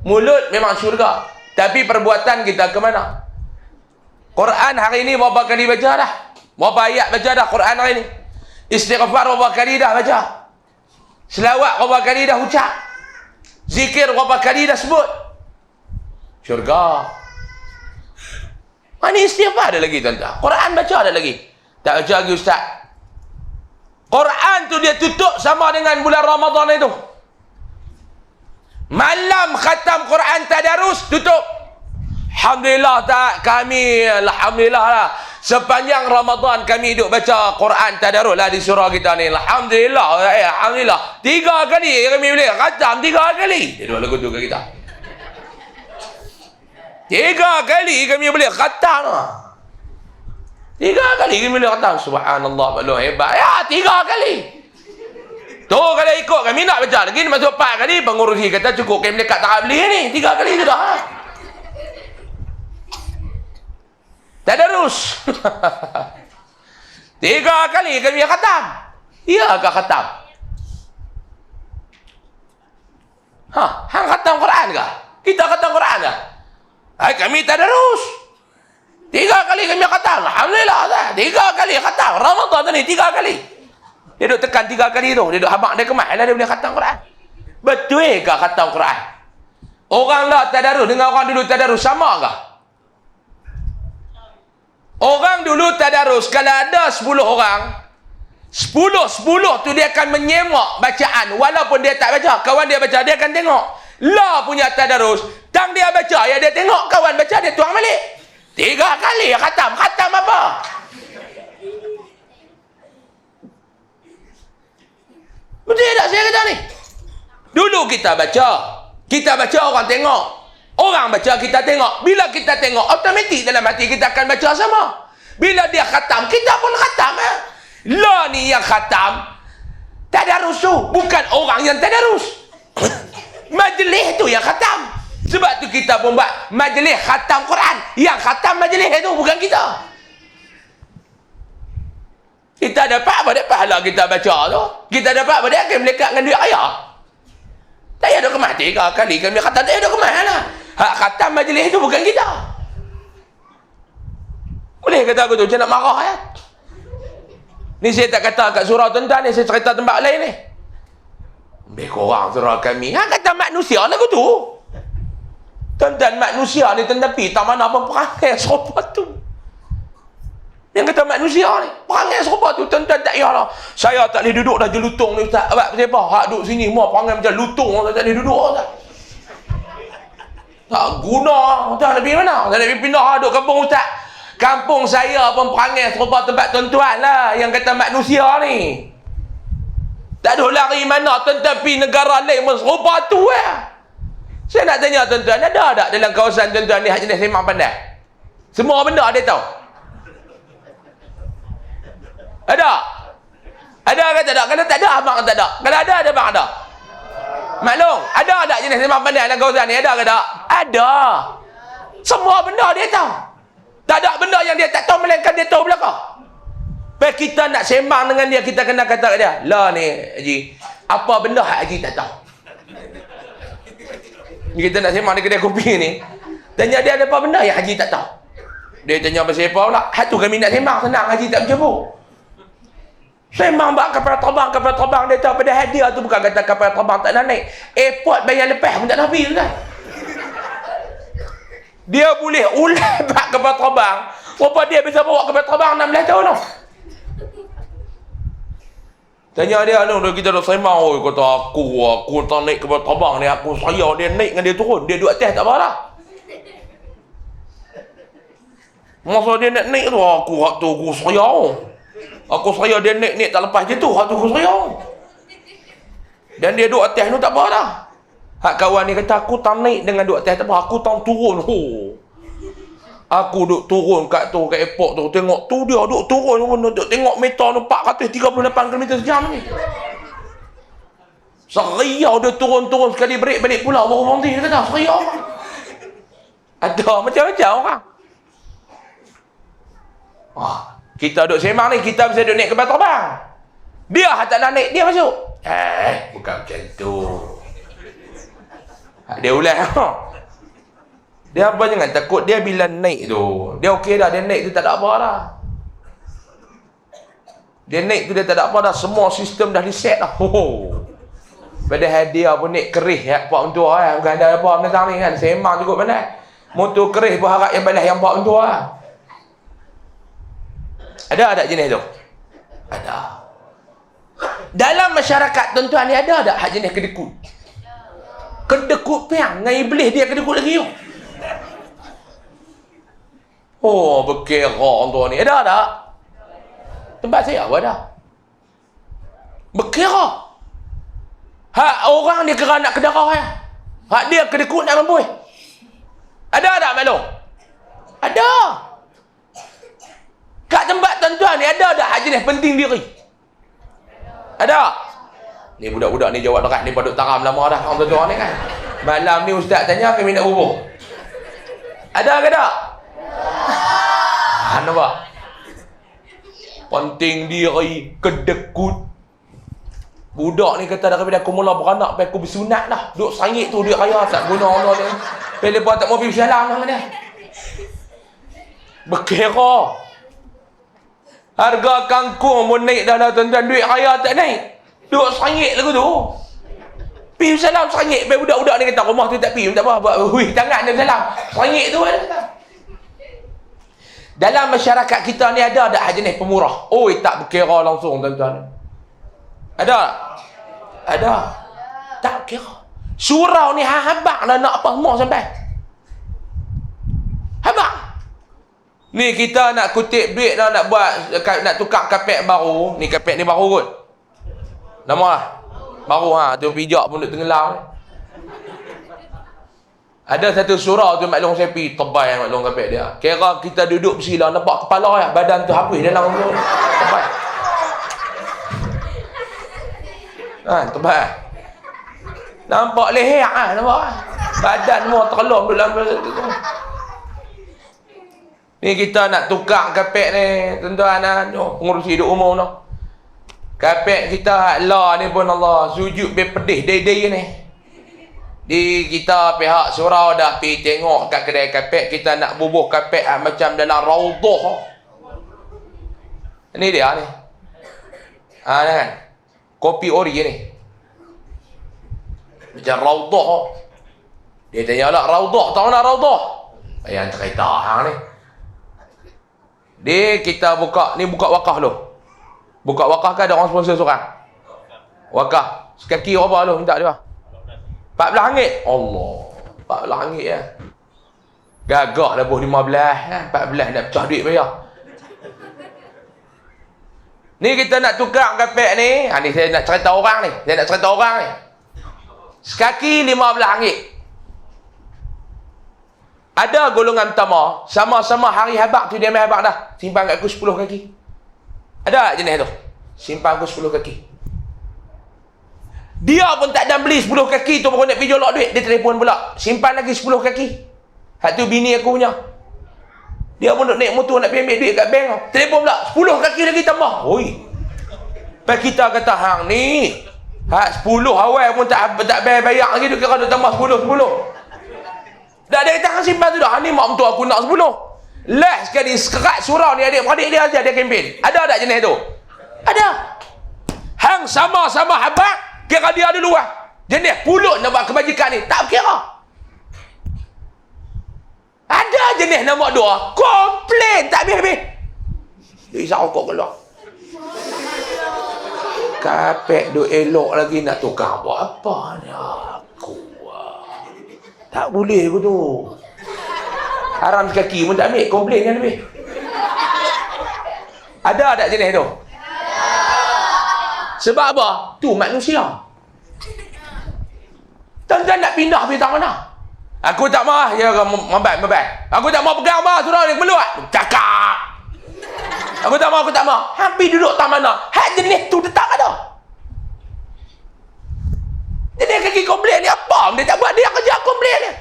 Mulut memang syurga. Tapi perbuatan kita ke mana? Quran hari ini berapa kali baca dah? Berapa ayat baca dah Quran hari ini? Istighfar berapa kali dah baca? Selawat berapa kali dah ucap? Zikir berapa kali dah sebut? Syurga. Mana istighfar ada lagi tuan-tuan? Quran baca ada lagi? Tak baca lagi ustaz. Quran tu dia tutup sama dengan bulan Ramadan itu. Malam khatam Quran tadarus tutup. Alhamdulillah tak kami, alhamdulillah lah. Sepanjang Ramadan kami duduk baca Quran tadarus lah di surau kita ni. Alhamdulillah, alhamdulillah. 3 kali kami boleh khatam 3 kali. Dia dua lagu tu ke kita. 3 kali kami boleh khatam. 3 kali kami boleh khatam. Subhanallah, maklum hebat. Ya, 3 kali. Tu kalau ikut kami nak baca lagi masuk 4 kali, pengurusi kata cukup kami dekat tak beli ni. 3 kali tu dah. Tadarus. 3 kali kami khatam. Ya ke khatam? Hang khatam Quran ke? Kita khatam Quran ke? Kami tadarus. 3 kali kami khatam. Alhamdulillah dah. 3 kali khatam. Ramadan ni 3 kali. Dia duk tekan 3 kali tu. Dia duk habaq dia kemas lah dia boleh khatam Quran. Betul ke khatam Quran? Orang lah tadarus dengan orang dulu tadarus sama ke? Orang dulu tadarus, kalau ada 10 orang, 10 tu dia akan menyemak bacaan. Walaupun dia tak baca, kawan dia baca, dia akan tengok. Lah punya tadarus, tang dia baca, ya dia tengok, kawan baca, dia tuang balik. 3 kali khatam. Khatam apa? Betul tak saya kata ni? Dulu kita baca orang tengok. Orang baca kita tengok. Bila kita tengok, automatik dalam hati kita akan baca sama. Bila dia khatam, kita pun khatam. Lah ni yang khatam tadarus tu, bukan orang yang tadarus. Majlis tu yang khatam. Sebab tu kita pun buat majlis khatam Quran. Yang khatam majlis tu bukan kita. Kita dapat apa dia pahala kita baca tu? Kita dapat apa dia akan melekat dengan duit ayah. Tak ada kemas 3 kali kami khatam, tak ada kemas lah. Hak khatam majlis tu bukan kita. Boleh kata aku tu macam nak marah ya? Ni saya tak kata kat surau tuan-tuan ni, saya cerita tempat lain ni. Lebih kurang surau kami. Kata manusia lah aku tu. Tuan-tuan manusia ni tetapi tak mana pun perangai serupa tu. Yang kata manusia ni, perangai serupa tu, tuan-tuan tak payahlah. Saya tak boleh duduk dah jelutung ni Ustaz. Sebab siapa? Hak duduk sini, semua perangai macam lutung, tak boleh duduk Ustaz. Tak guna, tak nak pergi mana? Tak nak pergi pindah duduk kampung Ustaz. Kampung saya pun perangai serupa tempat tuan-tuan lah, yang kata manusia ni. Tak ada lari mana, tuan-tuan pergi negara lain pun serupa tu Saya nak tanya tuan-tuan, ada tak dalam kawasan tuan-tuan ni hak jenis sembang pandai? Semua benda dia tahu? Ada? Ada ke tak ada? Kalau tak ada, abang tak ada. Kalau ada abang ada. Maklum, ada tak jenis sembang pandai dalam kawasan ni? Ada ke tak? Ada. Semua benda dia tahu. Tak ada benda yang dia tak tahu, melainkan dia tahu belakang. Baik kita nak sembang dengan dia, kita kena kata kat dia, lah ni Haji, apa benda hak Haji tak tahu? Kita nak sembang di kedai kopi ni, tanya dia ada apa benda yang Haji tak tahu. Dia tanya pasal apa pula? Hak tu kami nak sembang, senang Haji tak bercampur. Sembang bak kapal terbang dia tahu. Pada hadiah tu bukan kata kapal terbang tak nak naik. Airport bayar lepas pun tak nak pergi kan. Dia boleh ulat bak kapal terbang. Rupa dia bisa bawa kapal terbang 16 tahun tau. Tanya dia, kita dah sembang, kata aku tak naik kapal terbang ni, saya dia naik dengan dia turun. Dia duduk atas tak apa dah. Masa dia nak naik tu, aku saya. Aku saya dia naik tak lepas je tu, hak tu aku saya. Dan dia duduk atas tu tak apa dah. Hak kawan ni kata aku tak naik dengan duduk atas tak apa, aku tak turun. Aku duduk turun kat airport tu, tengok tu dia duduk turun, duduk tengok meter tu 438 km sejam ni. Seriau dia turun sekali balik pula baru berhenti. Dia kata seriau. Ada macam-macam orang. Kita duduk sembang ni, kita bisa duduk naik kapal terbang. Dia tak nak naik, dia masuk. Bukan macam tu. Dia ulang. Dia apa jangan takut, dia bila naik tu, dia okey dah, dia naik tu tak ada apa dah. Dia naik tu dia tak ada apa dah, semua sistem dah diset dah. Pada hadiah pun naik kerih pak mentua bukan ada apa benda ni kan, sembang cukup mana. Motor kerih pun harap yang balas yang pak mentua. Ada jenis tu? Ada. Dalam masyarakat tuan-tuan ni ada tak hak jenis kedekut? Kedekut piang dengan iblis dia kedekut lagi. Oh, berkira tuan ni. Ada tak? Tempat saya apa ada? Berkira. Hak orang dia kira nak kedarah ya. Hak dia kedekut nak mampu. Ada tak maklum? Ada. Kat tempat tuan-tuan ni ada tak hak jenis penting diri? Ada. Ni budak-budak ni jawab dekat ni pada taram lama dah orang tuan-tuan ni kan. Malam ni ustaz tanya kami nak hubung. Ada ke tak? Nampak? Penting diri, kedekut. Budak ni kata daripada aku mula beranak sampai aku bersunat dah. Duk sangit tu duit raya tak guna Allah ni. Pilih lepas tak mau pergi bersalam dengan dia. Berkira. Harga kangkung pun naik dah tuan-tuan. Duit raya tak naik. Duk sangit lagu tu. Pergi bersalam sangit. Sampai budak-budak ni kata rumah tu tak pergi. Tak apa. Buat hui tangan dia bersalam. Sangit tu ada kata. Dalam masyarakat kita ni ada tak jenis pemurah? Oh, tak berkira langsung tuan-tuan. Ada tak? Ada. Tak kira. Surau ni habak lah nak apa semua sampai. Habak. Ni kita nak kutip duit dah nak buat, nak tukar kapek baru. Ni kapek ni baru kot. Nama lah. Baru tu pijak pun duk tenggelam. Ada satu surau tu maklum saya pergi tebal maklum kapek dia. Kira kita duduk bersila nampak kepala ya, badan tu habis dalam tu. Tebal. Tebal. Nampak leher nampak. Badan semua terlom dalam tu. Ni kita nak tukar kapek ni tuan-tuan pengurusi hidup umum tu. Kapek kita Allah ni pun Allah sujud berpedih day ni. Di kita pihak surau dah pergi tengok kat kedai kapek, kita nak bubuh kapek macam dalam raudhah. Ni dia ni. Kan. Kopi ori ni. Macam raudhah. Dia tanya lah raudhah, tahu nak raudhah? Yang cerita hang ni. Dia kita buka wakaf dulu. Buka wakaf kan ada orang sponsor seorang. Wakaf. Sekaki berapa dulu minta dia? RM14. Allah. RM14 ya. Gagah dah buh 15 kan. 14 nak pecah duit bayar. Ni kita nak tukar kapek ni. Ni saya nak cerita orang ni. Sekaki RM15. Ada golongan pertama, sama-sama hari habak tu dia main habak dah. Simpan kat aku 10 kaki. Ada tak jenis tu? Simpan aku 10 kaki. Dia pun tak ada beli 10 kaki tu baru nak pergi jolok duit. Dia telefon pula. Simpan lagi 10 kaki. Hak tu bini aku punya. Dia pun nak naik motor nak pergi ambil duit kat bank. Telefon pula. 10 kaki lagi tambah. Oi. Lepas kita kata hang ni. Hak 10 awal pun tak bayar lagi. Dia kira dia tambah 10. Dah dia kata hang simpan tu dah. Hang ni mak mentua aku nak 10. Last sekali sekerat surau ni adik-beradik dia ajar dia kempen. Ada tak jenis tu? Ada. Hang sama-sama habak. Kira dia dulu lah. Jenis pulut nak buat kebajikan ni. Tak kira. Ada jenis nombor 2. Komplain. Tak habis-habis. Dia isap rokok keluar. Kapek duk elok lagi nak tukar buat apa ni aku. Tak boleh aku tu. Haram sekaki pun tak ambil. Komplain kan lebih. Ada tak jenis tu? Sebab apa? Tu manusia. Tuan-tuan nak pindah pergi tak mana? Aku tak mahu. Ya, mambat. Aku tak mahu pegang mah surau ni. Kemelut. Cakap. Aku tak mahu. Hampir duduk tak mana. Hak jenis tu dia tak ada. Jadi kaki komplain ni apa? Dia tak buat dia kerja komplain ni.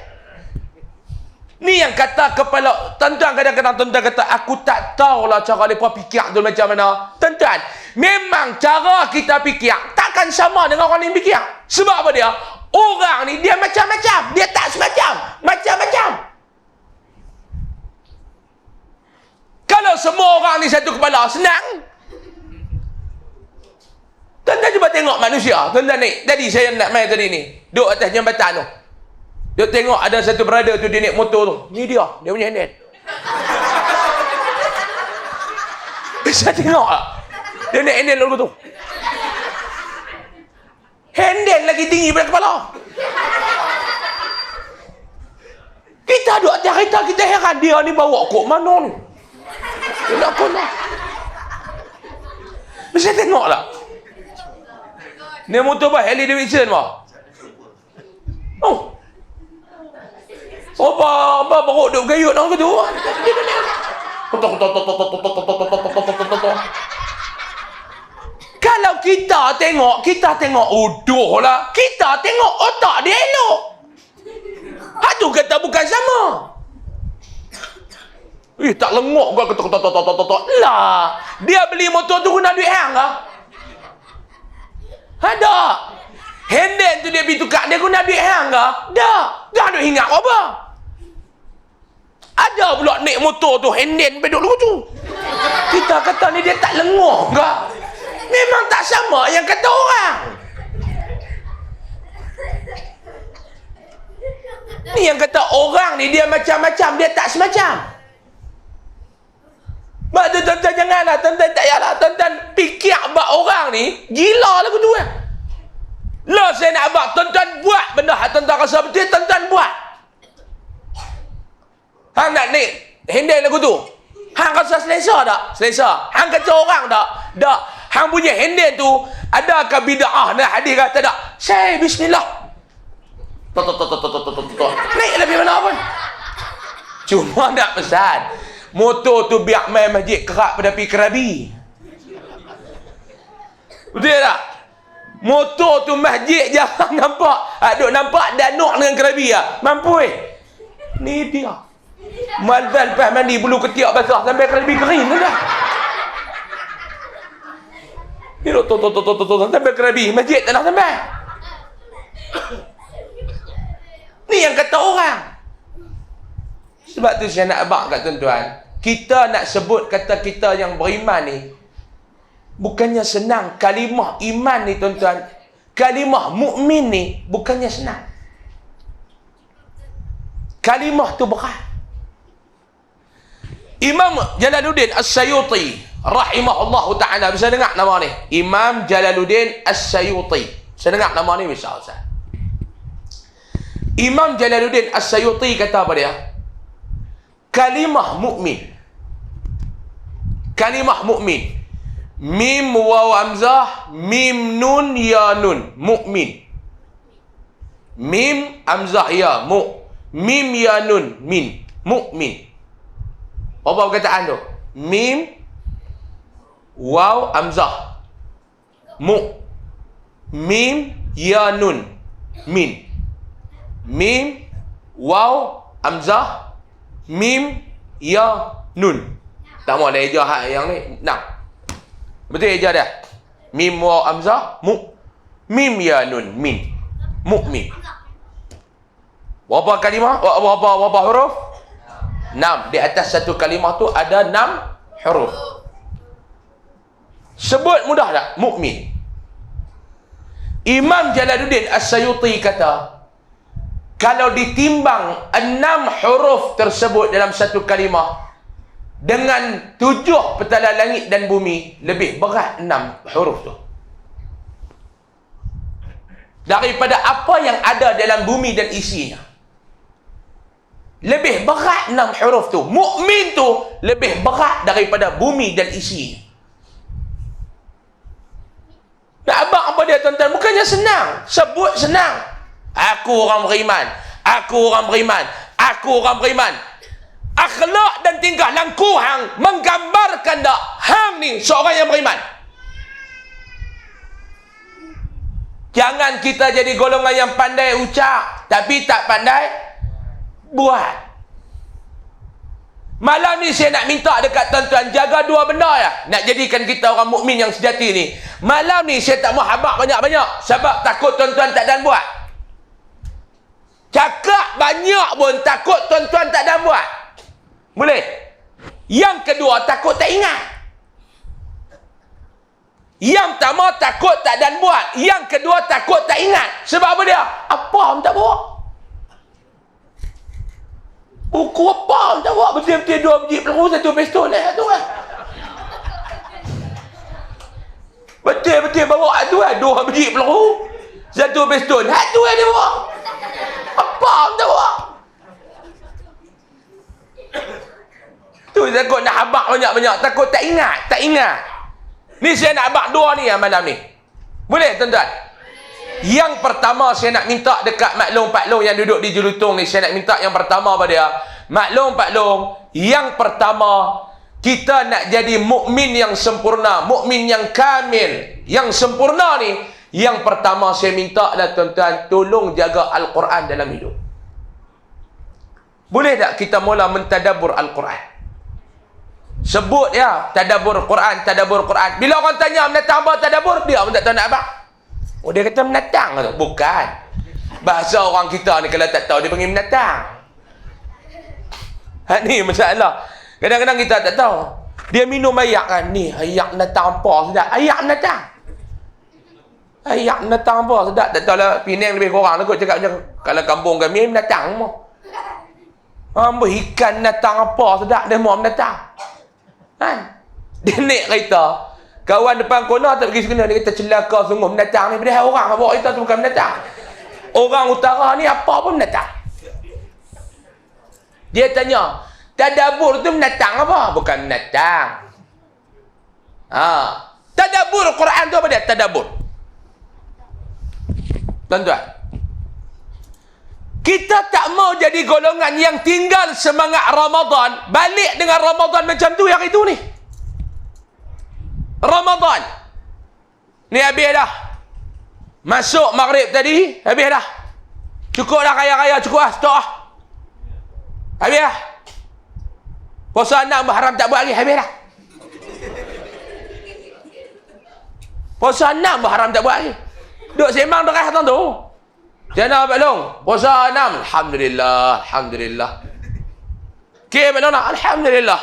Ni yang kata kepala tuan-tuan kadang-kadang tuan-tuan kata aku tak tahulah cara mereka fikir tu macam mana. Tuan-tuan, memang cara kita fikir takkan sama dengan orang yang fikir. Sebab apa dia? Orang ni dia macam-macam, dia tak semacam, macam-macam. Kalau semua orang ni satu kepala senang. Tuan-tuan cuba tengok manusia. Tuan-tuan ni, tadi saya nak main tadi ni. Duduk atas jambatan tu. Dia tengok ada satu brother tu dia naik motor tu. Ni dia punya handle. Bisa tengok tak? Dia naik handle lagu tu. Henden lagi tinggi pada kepala. Kita duduk atas kereta, kita heran dia ni bawa kok mana ni. Dia nak kena. Mesti tengok tak? Ni motor apa? Harley Davidson apa? Oh. Apa baru duk gayut orang tu. Kalau kita tengok uduh lah. Kita tengok otak dia elok. Hak tu kata bukan sama. Tak lengok kau lah. Dia beli motor tu guna duit hang ke? Ada. Henden tu dia pergi tukar, dia guna duit hang ke? Dah. Dah duk ingat apa? Ada pula naik motor tu, henden peduk dulu tu. Kita kata ni dia tak lengok ke? Memang tak sama yang kata orang. Ni yang kata orang ni dia macam-macam, dia tak semacam. Mak tu tuan-tuan janganlah, tuan-tuan tak payahlah, tuan-tuan fikir abang orang ni, gila lagu tu kan. Lah saya nak abang, tuan-tuan buat benda yang tuan-tuan rasa betul, tuan-tuan buat. Hang nak naik handle lagu tu, hang rasa selesa tak? Selesa. Hang kata orang tak? Tak. Hang punya handle tu, adakah bid'ah nak hadis kata tak? Saya bismillah. Naik lebih mana pun. Cuma nak pesan, motor tu biar main masjid kerak pada pi kerabi. Betul tak? Motor tu masjid jarang nampak. Duk nampak danuk dengan kerabi lah. Mampu ni dia. Malbal pas mandi bulu ketiak basah sampai kerabi kering dah. Ni duk sampai kerabi masjid tak nak sampai. Ni yang kata orang. Sebab tu saya nak abang kat tuan-tuan, kita nak sebut kata kita yang beriman ni, bukannya senang. Kalimah iman ni tuan-tuan, kalimah mukmin ni bukannya senang. Kalimah tu berat. Imam Jalaluddin As-Sayuti rahimahullahu ta'ala, bisa dengar nama ni? Imam Jalaluddin As-Sayuti. Bisa dengar nama ni bisa Ustaz? Imam Jalaluddin As-Sayuti kata apa dia? Kalimah mukmin. Kalimah mukmin. Mim waw hamzah, mim nun ya nun, mukmin. Mim hamzah ya mu, mim ya nun min, mukmin. Apa perkataan tu? Mim waw hamzah, mu, mim ya nun min. Mim waw hamzah, mim ya nun. Tak mau ada ejah yang ni. Nak. Betul ejah dia. Mim waw hamzah mu, mim ya nun min, mukmin. Berapa kalimah? Berapa huruf? 6. Di atas satu kalimah tu ada 6 huruf. Sebut mudah tak? Mukmin. Imam Jalaluddin As-Sayuti kata, kalau ditimbang 6 huruf tersebut dalam satu kalimah dengan 7 petala langit dan bumi, lebih berat 6 huruf tu daripada apa yang ada dalam bumi dan isinya. Lebih berat 6 huruf tu. Mukmin tu lebih berat daripada bumi dan isinya. Nak abang apa dia tuan-tuan? Bukannya senang. Sebut senang. Aku orang beriman. Aku orang beriman. Aku orang beriman. Akhlak dan tingkah laku hang menggambarkan tak hang ni seorang yang beriman. Jangan kita jadi golongan yang pandai ucap tapi tak pandai buat. Malam ni saya nak minta dekat tuan-tuan, jaga 2 benda ya, nak jadikan kita orang mukmin yang sejati ni. Malam ni saya tak mau habaq banyak-banyak sebab takut tuan-tuan tak dan buat. Cakap banyak pun takut tuan-tuan tak dan buat. Boleh? Yang kedua, takut tak ingat. Yang pertama, takut tak dan buat. Yang kedua, takut tak ingat. Sebab apa dia? Apa orang tak bawa? Buku apa orang tak bawa? Betul-betul 2 biji peluru, 1 pistol tu kan? Betul-betul bawa tu kan? 2 biji peluru, 1 Satu pistol. Hak tu yang dia bawa. Apa dia bawa? Tu takut nak habaq banyak-banyak. Takut tak ingat. Tak ingat. Ni saya nak habaq dua ni malam ni. Boleh tuan-tuan? Yang pertama saya nak minta dekat maklum Pak Long yang duduk di Jelutong ni. Saya nak minta yang pertama pada dia. Maklum Pak Long. Yang pertama, kita nak jadi mukmin yang sempurna, mukmin yang kamil, yang sempurna ni. Yang pertama saya minta lah tuan-tuan, tolong jaga Al-Quran dalam hidup. Boleh tak kita mula mentadabbur Al-Quran? Sebut ya, tadabbur Quran, tadabbur Quran. Bila orang tanya menatang apa tadabbur, dia pun tak tahu nak apa. Oh, dia kata menatang tu. Bukan. Bahasa orang kita ni kalau tak tahu dia panggil menatang. Ni masalah. Kadang-kadang kita tak tahu. Dia minum ayak kan. Ni ayak menatang apa sedap. Ayak menatang. Ayak menatang apa sedap. Tak tahu lah. Penang lebih kurang lah kot cakap macam. Kalau kampung kami menatang semua. Ikan menatang apa sedap. Dia mau menatang. Kan? Dia naik kereta. Kawan depan kona tak pergi sekena. Dia kata celaka sungguh menatang ni. Padahal orang bawa kereta tu bukan menatang. Orang utara ni apa pun menatang. Dia tanya, tadabbur tu menatang apa? Bukan menatang. Tadabbur Quran tu apa dia? Tadabbur. Tuan-tuan, kita tak mau jadi golongan yang tinggal semangat Ramadan, balik dengan Ramadan macam tu yang itu ni. Ramadan ni habis dah. Masuk maghrib tadi, habis dah. Cukup dah kaya-kaya, cukup lah, stop lah. Habis dah. Puasa 6 haram tak buat lagi, habis dah. Puasa 6 haram tak buat lagi. Duk sembang dekat hatang tu. Macam mana Pak Long? Puasa 6. Alhamdulillah, Alhamdulillah. Okay Pak Long nak? Alhamdulillah.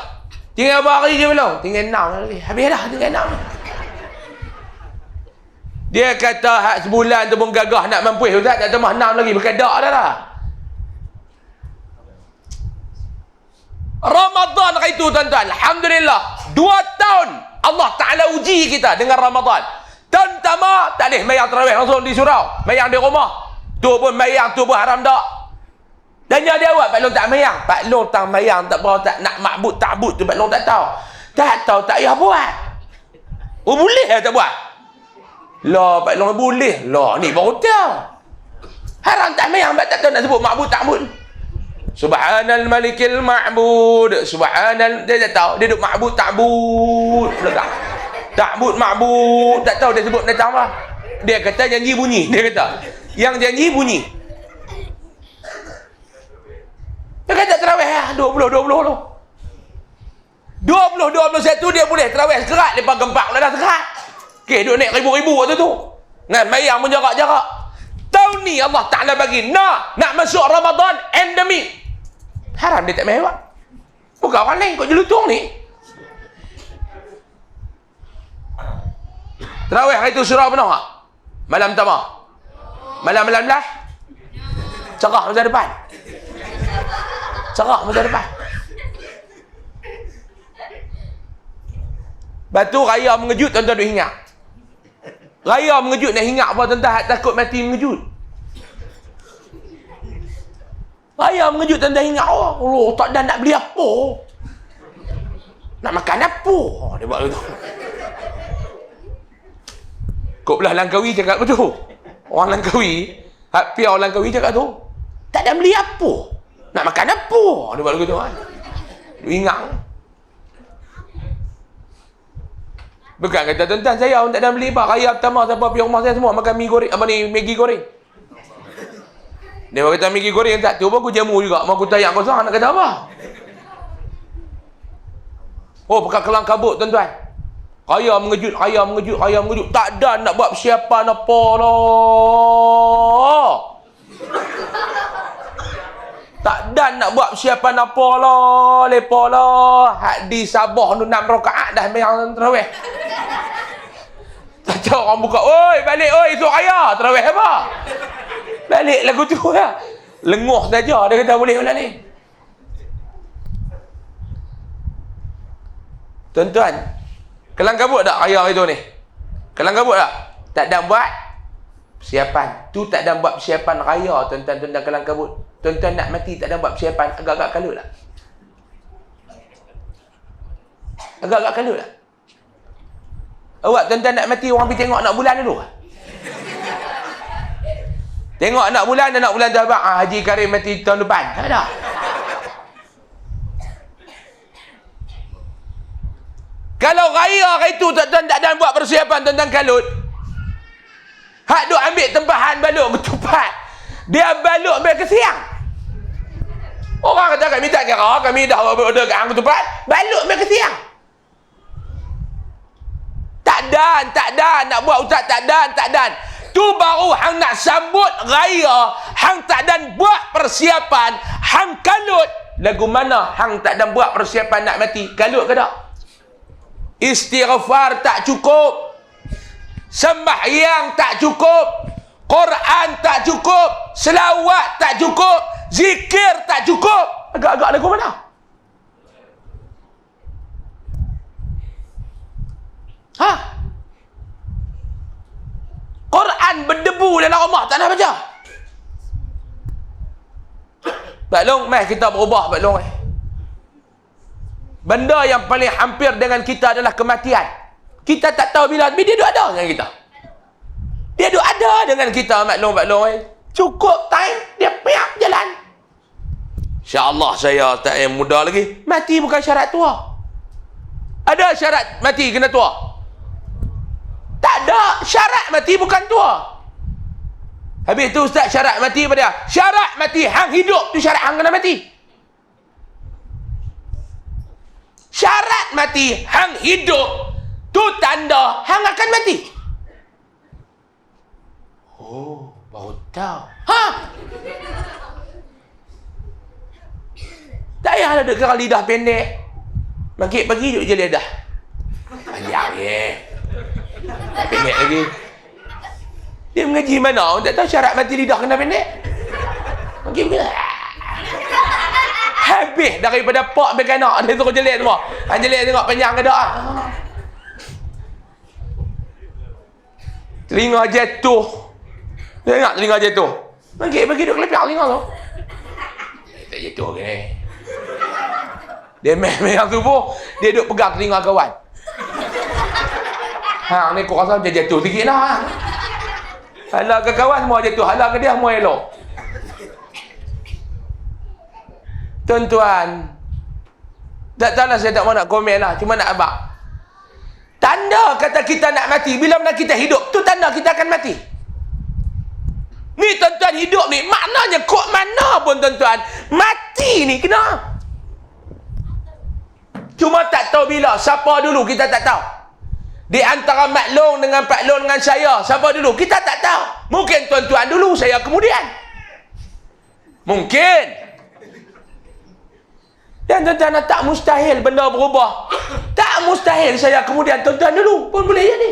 Tinggal berapa hari je Pak Long? Tinggal 6 lagi. Habis dah, tinggal 6. Dia kata hak sebulan tu pun gagah nak mampu. Ustaz tak tambah 6 lagi. Berkedak dah lah. Ramadan hari itu tuan-tuan. Alhamdulillah. 2 tahun Allah Ta'ala uji kita dengan Ramadan. Tahun pertama tak boleh mayang tarawih langsung di surau. Mayang di rumah. Tu pun mayang, tu pun haram tak. Tanya dia awak, Pak Long tak mayang. Pak Long tak mayang, tak apa, tak nak makbud, takbud tu Pak Long tak tahu. Tak tahu, tak payah buat. Oh boleh tak buat? Lah Pak Long boleh. Lah ni baru tahu. Haram tak mayang, tak tahu nak sebut makbud, takbud. Subhanal malikil ma'bud. Subhanal, dia tak tahu. Dia duduk ma'bud, ta'bud. Ta'bud, ma'bud. Tak tahu dia sebut datang apa. Dia kata janji bunyi. Dia kata, yang janji bunyi. Dia kata terawih lah. 20, 21 dia boleh terawih sekerat. Lepas gempak lah dah sekerat. Okay, duduk naik ribu-ribu waktu tu. Kan, mayang pun jarak-jarak. Tahun ni Allah Ta'ala bagi. Nak masuk Ramadan, endemik. Haram dia tak mewah. Bukan orang lain kot Jelutong ni. Terawih hari tu surau penuh tak? Malam pertama. Malam-malam lah. Cerah masa depan. Cerah masa depan. Batu raya mengejut tuan-tuan duk hingat. Raya mengejut nak hingat apa tuan-tuan takut mati mengejut. Raya mengejut tuan-tuan hingat. Oh Allah, tak ada nak beli apa. Nak makan apa. Dia buat begitu. Kok belah Langkawi cakap betul. Orang Langkawi, hak piau Langkawi cakap tu. Tak ada beli apa. Nak makan apa. Dia buat begitu kan. Dia ingat. Bukan kata tuan-tuan saya tak ada beli apa. Raya pertama siapa pergi rumah saya semua makan mi goreng, apa ni, Maggi goreng. Dia kata Maggi goreng tak tu pun aku jamu juga. Mau aku tayak kosong nak kata apa? Oh, pekat kelang kabut tuan-tuan. Raya mengejut. Tak ada nak buat persiapan apa lah. Tak ada nak buat persiapan apa lah. Lepas lah. Hak di Sabah tu 6 rakaat dah mayang terawih. Tak tahu orang buka. Oi, balik oi, esok raya. Terawih apa? Balik lagu tu lah. Lenguh saja. Dia kata boleh balik. Tuan-tuan, kelang kabut tak raya itu ni? Kelang kabut tak? Tak ada buat. Persiapan. Tu tak ada buat persiapan raya, tuan-tuan Kelang Kabut. Tuan-tuan nak mati tak ada buat persiapan, agak-agak kalut lah. Agak-agak kalut lah. Awak tuan-tuan nak mati, orang pergi tengok anak bulan dulu. Tengok anak bulan tu abang, Haji Karim mati tahun depan. Tak ada. Kalau raya hari tu tuan-tuan tak ada buat persiapan, tuan-tuan kalut. Hak duk ambil tempahan balut ketupat. Dia balut sampai ke siang. Orang kata kami tak kira, kami dah order kat hang ketupat, balut sampai ke siang. Tak dan, nak buat ustaz tak dan. Tu baru hang nak sambut raya, hang tak dan buat persiapan, hang kalut. Lagu mana hang tak dan buat persiapan nak mati? Kalut ke tak? Istighfar tak cukup. Sembahyang tak cukup. Quran tak cukup. Selawat tak cukup. Zikir tak cukup. Agak-agak lagu mana? Quran berdebu dalam rumah tak nak baca. Pak Long, mai kita berubah Pak Long. Benda yang paling hampir dengan kita adalah kematian. Kita tak tahu bila, tapi dia duk ada dengan kita. Dia duk ada dengan kita, Pak Long. Cukup time, dia piak jalan. InsyaAllah saya tak yang muda lagi. Mati bukan syarat tua. Ada syarat mati kena tua? Tak ada. Syarat mati bukan tua. Habis tu ustaz syarat mati apa dia? Syarat mati hang hidup tu syarat hang kena mati. Syarat mati hang hidup tu tanda hang akan mati. Oh, baru tahu. Tak payah ada kira lidah pendek. Bangkit pagi duduk je lidah. Panjang ye. Pendek lagi. Dia mengaji mana? Tak tahu syarat mati lidah kena pendek. Bangkit pagi. Habis daripada pak sampai kanak. Dia suruh jelit semua. Jelit tengok panjang ke tak. Telinga jatuh. Dia ingat telinga jatuh. Bangkit pagi duduk kelepiak telinga tu. Tak jatuh ke ni. Dia memang tubuh. Dia duduk pegang telinga kawan. Hang ni kau rasa macam jatuh sikit lah. Hala ke kawan semua jatuh. Hala ke dia semua elok. Tuan-tuan. Tak tahu lah saya tak mahu nak komen lah. Cuma nak abang. Tanda kata kita nak mati. Bila mana kita hidup. Tu tanda kita akan mati. Ni tuan-tuan hidup ni. Maknanya kok mana pun tuan-tuan. Mati ni kena. Cuma tak tahu bila. Siapa dulu kita tak tahu. Di antara Mak Long dengan Pak Long dengan saya. Siapa dulu kita tak tahu. Mungkin tuan-tuan dulu, saya kemudian. Mungkin. Dan tuan-tuan tak mustahil benda berubah. Tak mustahil saya kemudian. Tuan-tuan dulu pun boleh jadi.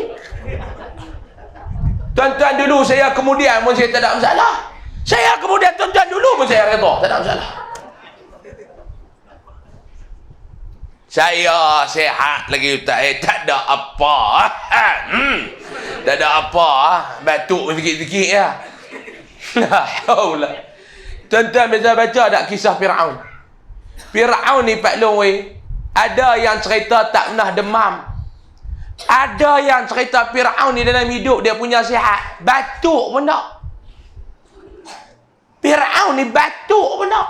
Tuan-tuan dulu saya kemudian pun saya tak ada masalah. Saya kemudian tuan-tuan dulu pun saya reda. Tak ada masalah. Saya sihat lagi Ustaz. Tak ada apa. Tak ada apa. Batuk sikit-sikit ya. La haula. Tuan-tuan biasa baca tak kisah Fir'aun? Fir'aun ni Pak Long ada yang cerita tak pernah demam. Ada yang cerita Fir'aun ni dalam hidup dia punya sihat. Batuk pun tak. Fir'aun ni batuk pun tak.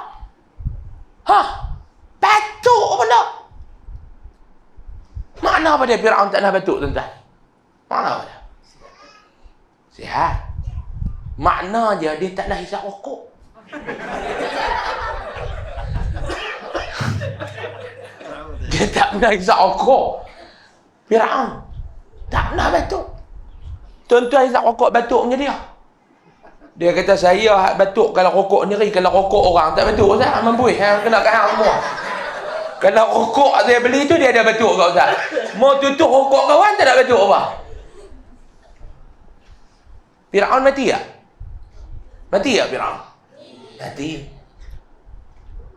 Batuk pun tak. Makna apa dia Fir'aun tak nak batuk tuan-tuan? Makna apa dia? Sihat. Makna dia tak nak hisap rokok. Dia tak pernah hisap rokok. Fir'aun tak pernah batuk. Tuan-tuan hisap rokok batuk punya dia. Dia kata saya batuk kalau rokok sendiri. Kalau rokok orang tak batuk Ustaz. Mampu kena kat hang semua. Kalau rokok saya beli tu dia ada batuk kau Ustaz. Mau tutup rokok kawan tak ada batuk apa? Fir'aun mati tak? Mati tak Fir'aun? Mati.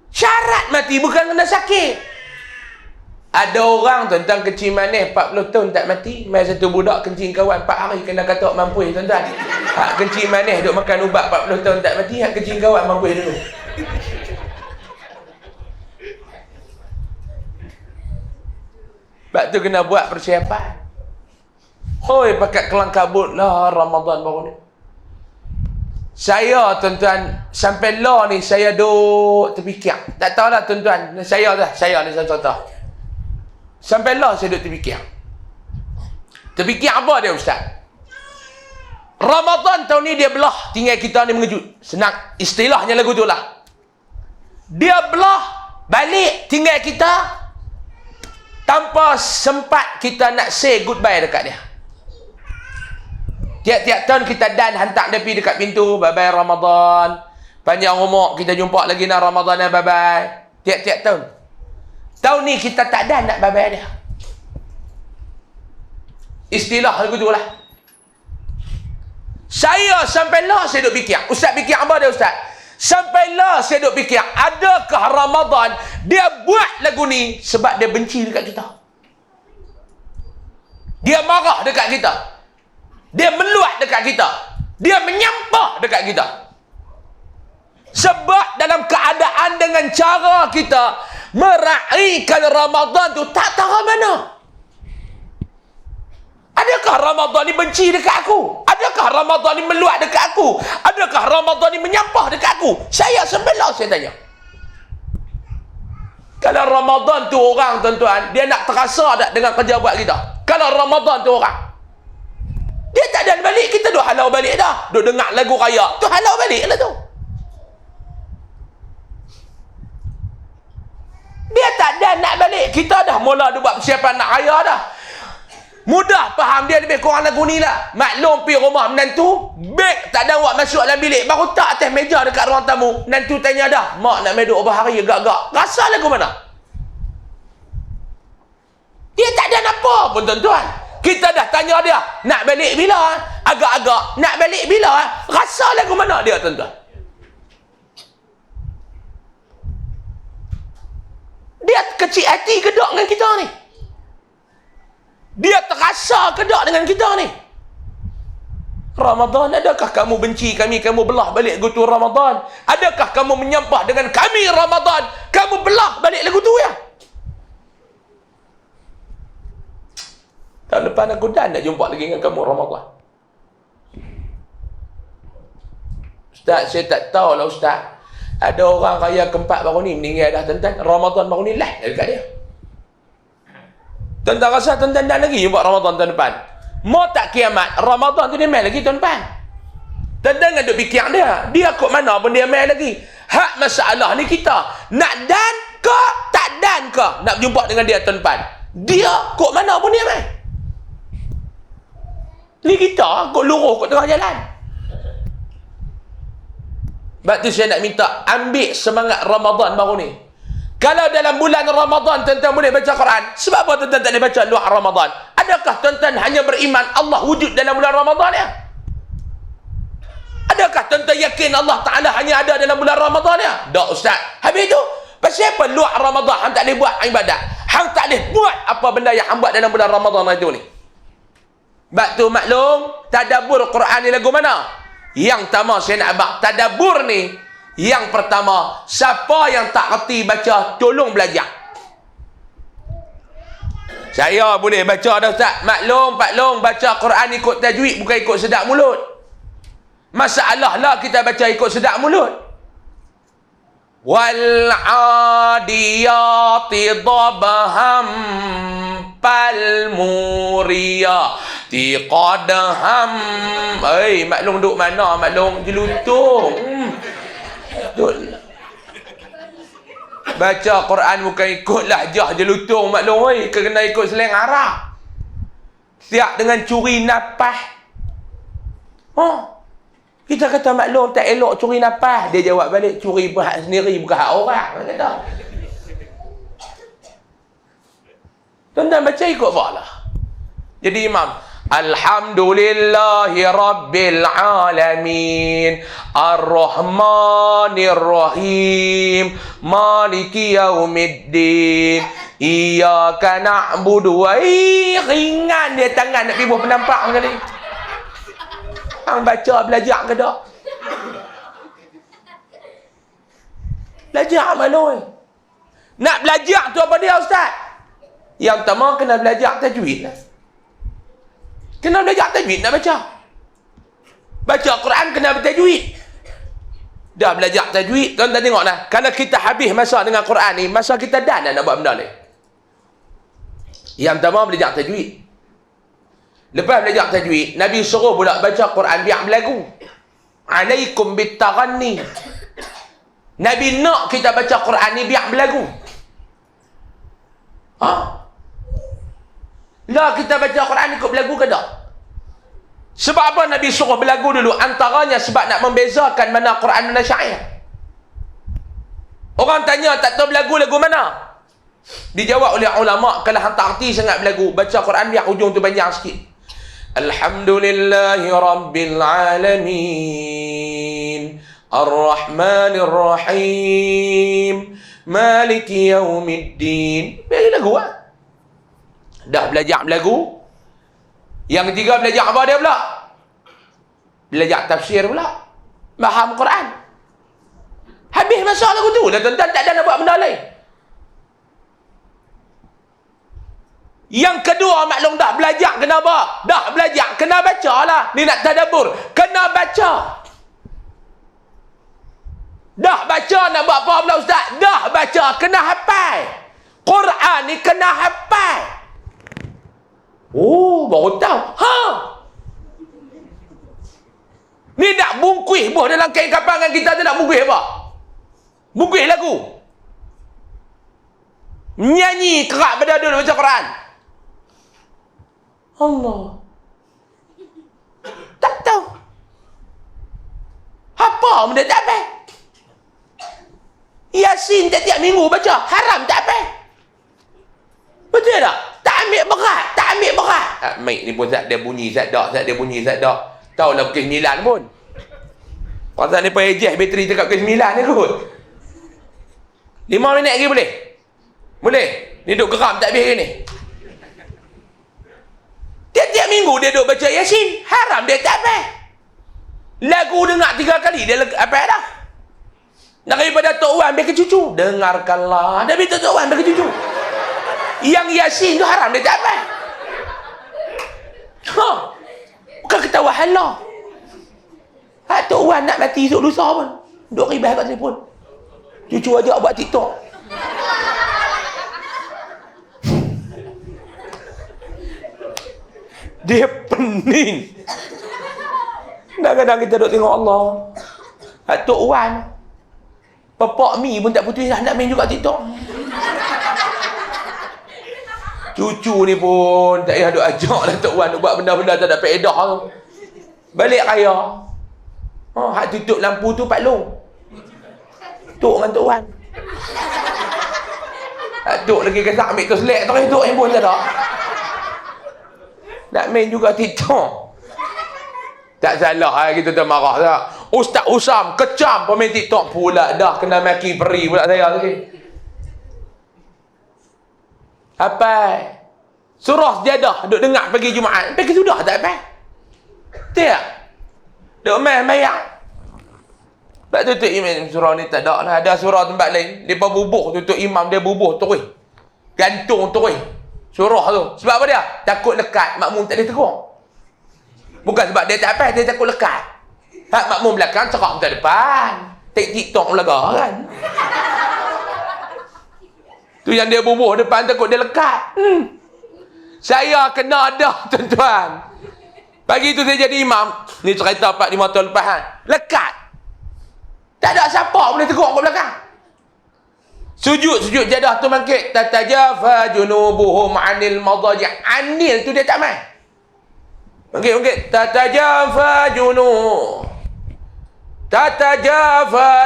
Syarat mati bukan kena sakit. Ada orang tuan-tuan kecil manis 40 tahun tak mati. Mai satu budak kencing kawan 4 hari kena katok mampu tuan-tuan. Hak kencing manis duk makan ubat 40 tahun tak mati, hak kencing gawat mampu dulu. Sebab tu kena buat persiapan. Hoi, pakat kelang kabut lah Ramadan baru ni. Saya tuan-tuan sampai lah ni saya duk terfikir. Tak tahulah tuan-tuan, saya ni contoh. Sampai lah saya duk terfikir. Terfikir apa dia ustaz? Ramadan tahun ni dia belah tinggal kita ni mengejut. Senang istilahnya lagu tu lah. Dia belah balik tinggal kita tanpa sempat kita nak say goodbye dekat dia. Tiap-tiap tahun kita dan hantar dia pergi dekat pintu, bye-bye Ramadan. Panjang umur, kita jumpa lagi nak Ramadan, bye-bye. Tiap-tiap tahun. Tahun ni kita tak dan nak bye-bye dia. Istilah lagu tu lah. Saya sampai lah saya duk fikir. Ustaz fikir apa dia ustaz? Sampai lah saya duk fikir, adakah Ramadan dia buat lagu ni sebab dia benci dekat kita? Dia marah dekat kita. Dia meluat dekat kita. Dia menyampah dekat kita. Sebab dalam keadaan dengan cara kita meraihkan Ramadan tu tak tahu mana. Adakah Ramadan ni benci dekat aku? Adakah Ramadan ni meluat dekat aku? Adakah Ramadan ni menyampah dekat aku? Saya sebelah saya tanya. Kalau Ramadan tu orang tuan-tuan, dia nak terasa tak dengan kerja buat kita? Kalau Ramadan tu orang, dia tak dan balik, kita duk halau balik dah. Duk dengar lagu raya, tu halau balik lah tu. Dia tak dan nak balik, kita dah mula duk buat persiapan nak raya dah. Mudah faham dia lebih kurang lagu ni lah. Maklum pergi rumah menantu, beg tak ada awak masuk dalam bilik, baru tak atas meja dekat ruang tamu. Menantu tanya dah, mak nak meduk berhari agak-agak. Rasa lagu mana? Dia tak ada apa pun tuan-tuan. Kita dah tanya dia, nak balik bila? Agak-agak, nak balik bila? Rasa lagu mana dia tuan-tuan? Dia kecil hati kedok dengan kita ni. Dia terasa kedok dengan kita ni. Ramadan, adakah kamu benci kami? Kamu belah balik lagu tu Ramadan? Adakah kamu menyampah dengan kami Ramadan? Kamu belah balik lagu tu ya? Tahun depan aku dah nak jumpa lagi dengan kamu Ramadan. Ustaz, saya tak tahu lah ustaz. Ada orang raya keempat baru ni meninggal dah tuan-tuan. Ramadan baru ni lah dekat dia. Tuan-tuan rasa tuan-tuan dah lagi jumpa Ramadan tahun depan? Mau tak kiamat, Ramadan tu dia main lagi tuan-tuan. Tuan-tuan nak duk fikir dia. Dia kok mana pun dia main lagi. Hak masalah ni kita. Nak dan ke tak dan ke nak jumpa dengan dia tuan-tuan? Dia kok mana pun dia main. Ni kita kok luruh kok tengah jalan. Sebab tu saya nak minta ambil semangat Ramadan baru ni. Kalau dalam bulan Ramadan tuan-tuan boleh baca Quran, sebab apa tuan-tuan tak boleh baca luar Ramadan? Adakah tuan-tuan hanya beriman Allah wujud dalam bulan Ramadan ya? Adakah tuan-tuan yakin Allah Ta'ala hanya ada dalam bulan Ramadan ya? Tak ustaz. Habis tu, pasal apa luar Ramadan hang tak boleh buat ibadat? Hang tak boleh buat apa benda yang hang buat dalam bulan Ramadan itu ni? Sebab tu maklum, tadabbur Quran ni lagu mana? Yang pertama saya nak abang, tadabbur ni, yang pertama, siapa yang tak reti baca, tolong belajar. Saya boleh baca dah ustaz. Maklum, paklong, baca Quran ikut tajwid, bukan ikut sedap mulut. Masalah lah kita baca ikut sedap mulut. Wal adiyati dhabham pal muriyati qadham. Maklum duk mana? Maklum jeluntung. Baca Quran bukan ikut lahjah jeluntung maklum oi, kena ikut slang Arab. Siap dengan curi nafas. Kita kata maklum tak elok curi nafas, dia jawab balik curi hak sendiri bukan hak orang. Kata. Tuan-tuan baca ikut lah. Jadi imam, Alhamdulillahi Rabbil Alamin Ar-Rahmanir Rahim Maliki Yaumiddin Iyyaka na'budu wa ringan dia tangan nak tibuh penampak sekali. Hang baca belajar ke tak? Belajar mana? Nak belajar tu apa dia ustaz? Yang pertama kena belajar tajwid lah. Kena belajar tajwid nak baca. Baca Quran kena bertajwid. Dah belajar tajwid, tuan-tuan tengok lah. Kalau kita habis masa dengan Quran ni, masa kita dah nak buat benda lain. Yang pertama belajar tajwid. Lepas belajar tajwid, Nabi suruh pula baca Quran biar berlagu. Alaikum bitaghanni. Nabi nak kita baca Quran ni biar berlagu. Ha? Lah kita baca Quran ikut berlagu ke tak? Sebab apa Nabi suruh berlagu dulu? Antaranya sebab nak membezakan mana Quran mana syair. Orang tanya tak tahu berlagu lagu mana? Dijawab oleh ulama, kalau hang tak erti sangat berlagu, baca Quran biar hujung tu panjang sikit. Alhamdulillahi Rabbil Alamin Ar-Rahmanir Rahim Maliki Yaumiddin. Bagi lagu lah. Dah belajar berlagu. Yang ketiga belajar apa dia pula? Belajar tafsir pula. Faham Quran. Habis masa lagu tu. Dah tuan-tuan tak ada nak buat benda lain. Yang kedua maklum dah belajar kena apa? Dah belajar kena baca lah. Ni nak tadabbur. Kena baca. Dah baca nak buat apa pula ustaz? Dah baca kena hafal. Quran ni kena hafal. Oh, baru tahu. Ha. Ni nak bungkuih buah dalam kain kapangan kita tu nak bungkuih apa? Bungkuih lagu. Nyanyi kerak berdadu baca Quran. Allah. Tak tahu. Apa benda tak apa? Yasin tiap-tiap minggu baca. Haram tak apa? Betul tak? Tak ambil berat. Tak ambil berat. Mic ni pun Zat dia bunyi. Zat dia bunyi. Tahu lah pukul 9 pun. Pasal ni pun adjust bateri cakap pukul 9 ni kot. 5 minit lagi boleh? Boleh? Ni duduk geram tak habis ni. Tiap-tiap minggu dia duduk baca Yasin. Haram dia tak apa. Lagu dengar 3 kali dia apa dah. Daripada Tok Wan ambil ke cucu. Dengarkanlah. Dia minta Tok Wan ambil ke cucu. Yang Yasin tu haram dia tak apa. Ha. Bukan kata wahala. Tok Wan nak mati esok lusa pun. Duk ribah kat telefon. Cucu ajak buat TikTok. Dia pening. Kadang-kadang kita duk tengok Allah. Tok Wan. Pepak mi pun tak putus dah nak main juga TikTok. Cucu ni pun tak payah duk ajak lah Tok Wan buat benda-benda tak ada faedah tu. Balik raya. Oh, hak tutup lampu tu Pak Long. Tok dengan Tok Wan. Tok lagi kesak ambil tu selek terus Tok handphone tak ada. Nak main juga TikTok. Tak salah kita tu marah tak. Ustaz Usam kecam pemain TikTok pula dah kena maki peri pula saya tadi. Apa? Surah Sejadah duk dengar pagi Jumaat. Pagi sudah tak apa? Tak. Duk main mayang. Tak tutup imam surah ni tak ada lah. Ada surah tempat lain. Dia bubuh tutup imam dia bubuh terus. Gantung terus. Surah tu. Sebab apa dia? Takut lekat. Makmum tak boleh tegur. Bukan sebab dia tak apa. Dia takut lekat. Hak makmum belakang cakap ke depan. TikTok lega kan. Tu yang dia bubuh depan takut dia lekat. Saya kena dah tuan-tuan. Pagi tu saya jadi imam. Ni cerita 4-5 tahun lepas kan. Lekat. Tak ada siapa boleh tegur kat belakang. Sujud jadah tu bangkit. Tatajafa junubuhum anil madaji'. Anil tu dia tak main. Bangkit. Tatajafa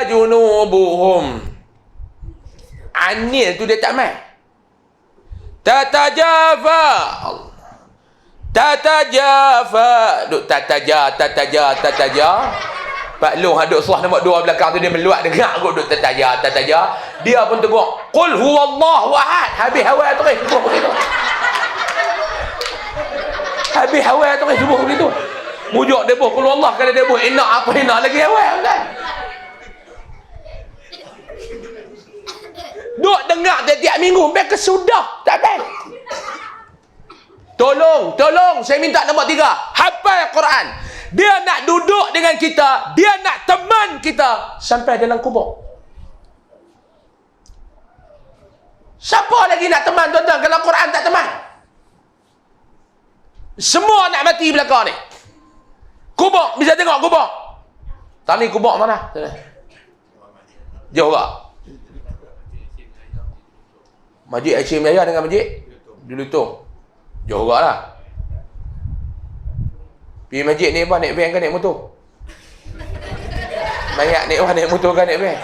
junubuhum. Anil tu dia tak main. Tatajafa. Duk tataja. Pak Long duk surah nombor 2 belakang tu dia meluat dengar kot duk tataja. Dia pun tegur, qul huwallahu ahad. Habis awal terus subuh begitu. Mujuk dia buh kalau Allah kalau dia buh enak apa enak lagi awal kan. Duk dengar tiap minggu sampai kesudah tak apa. Tolong saya minta nombor 3, hafal Quran. Dia nak duduk dengan kita, dia nak teman kita sampai dalam kubur. Siapa lagi nak teman tuan-tuan kalau Quran tak teman? Semua nak mati belakang ni. Kubur, bisa tengok kubur. Tani kubur mana? Jauh tak? Masjid Hashim Yahya dengan masjid Dulutung. Jauh tak lah. Pergi masjid ni apa? Naik van ke naik motor? Mayat naik motor ke naik van?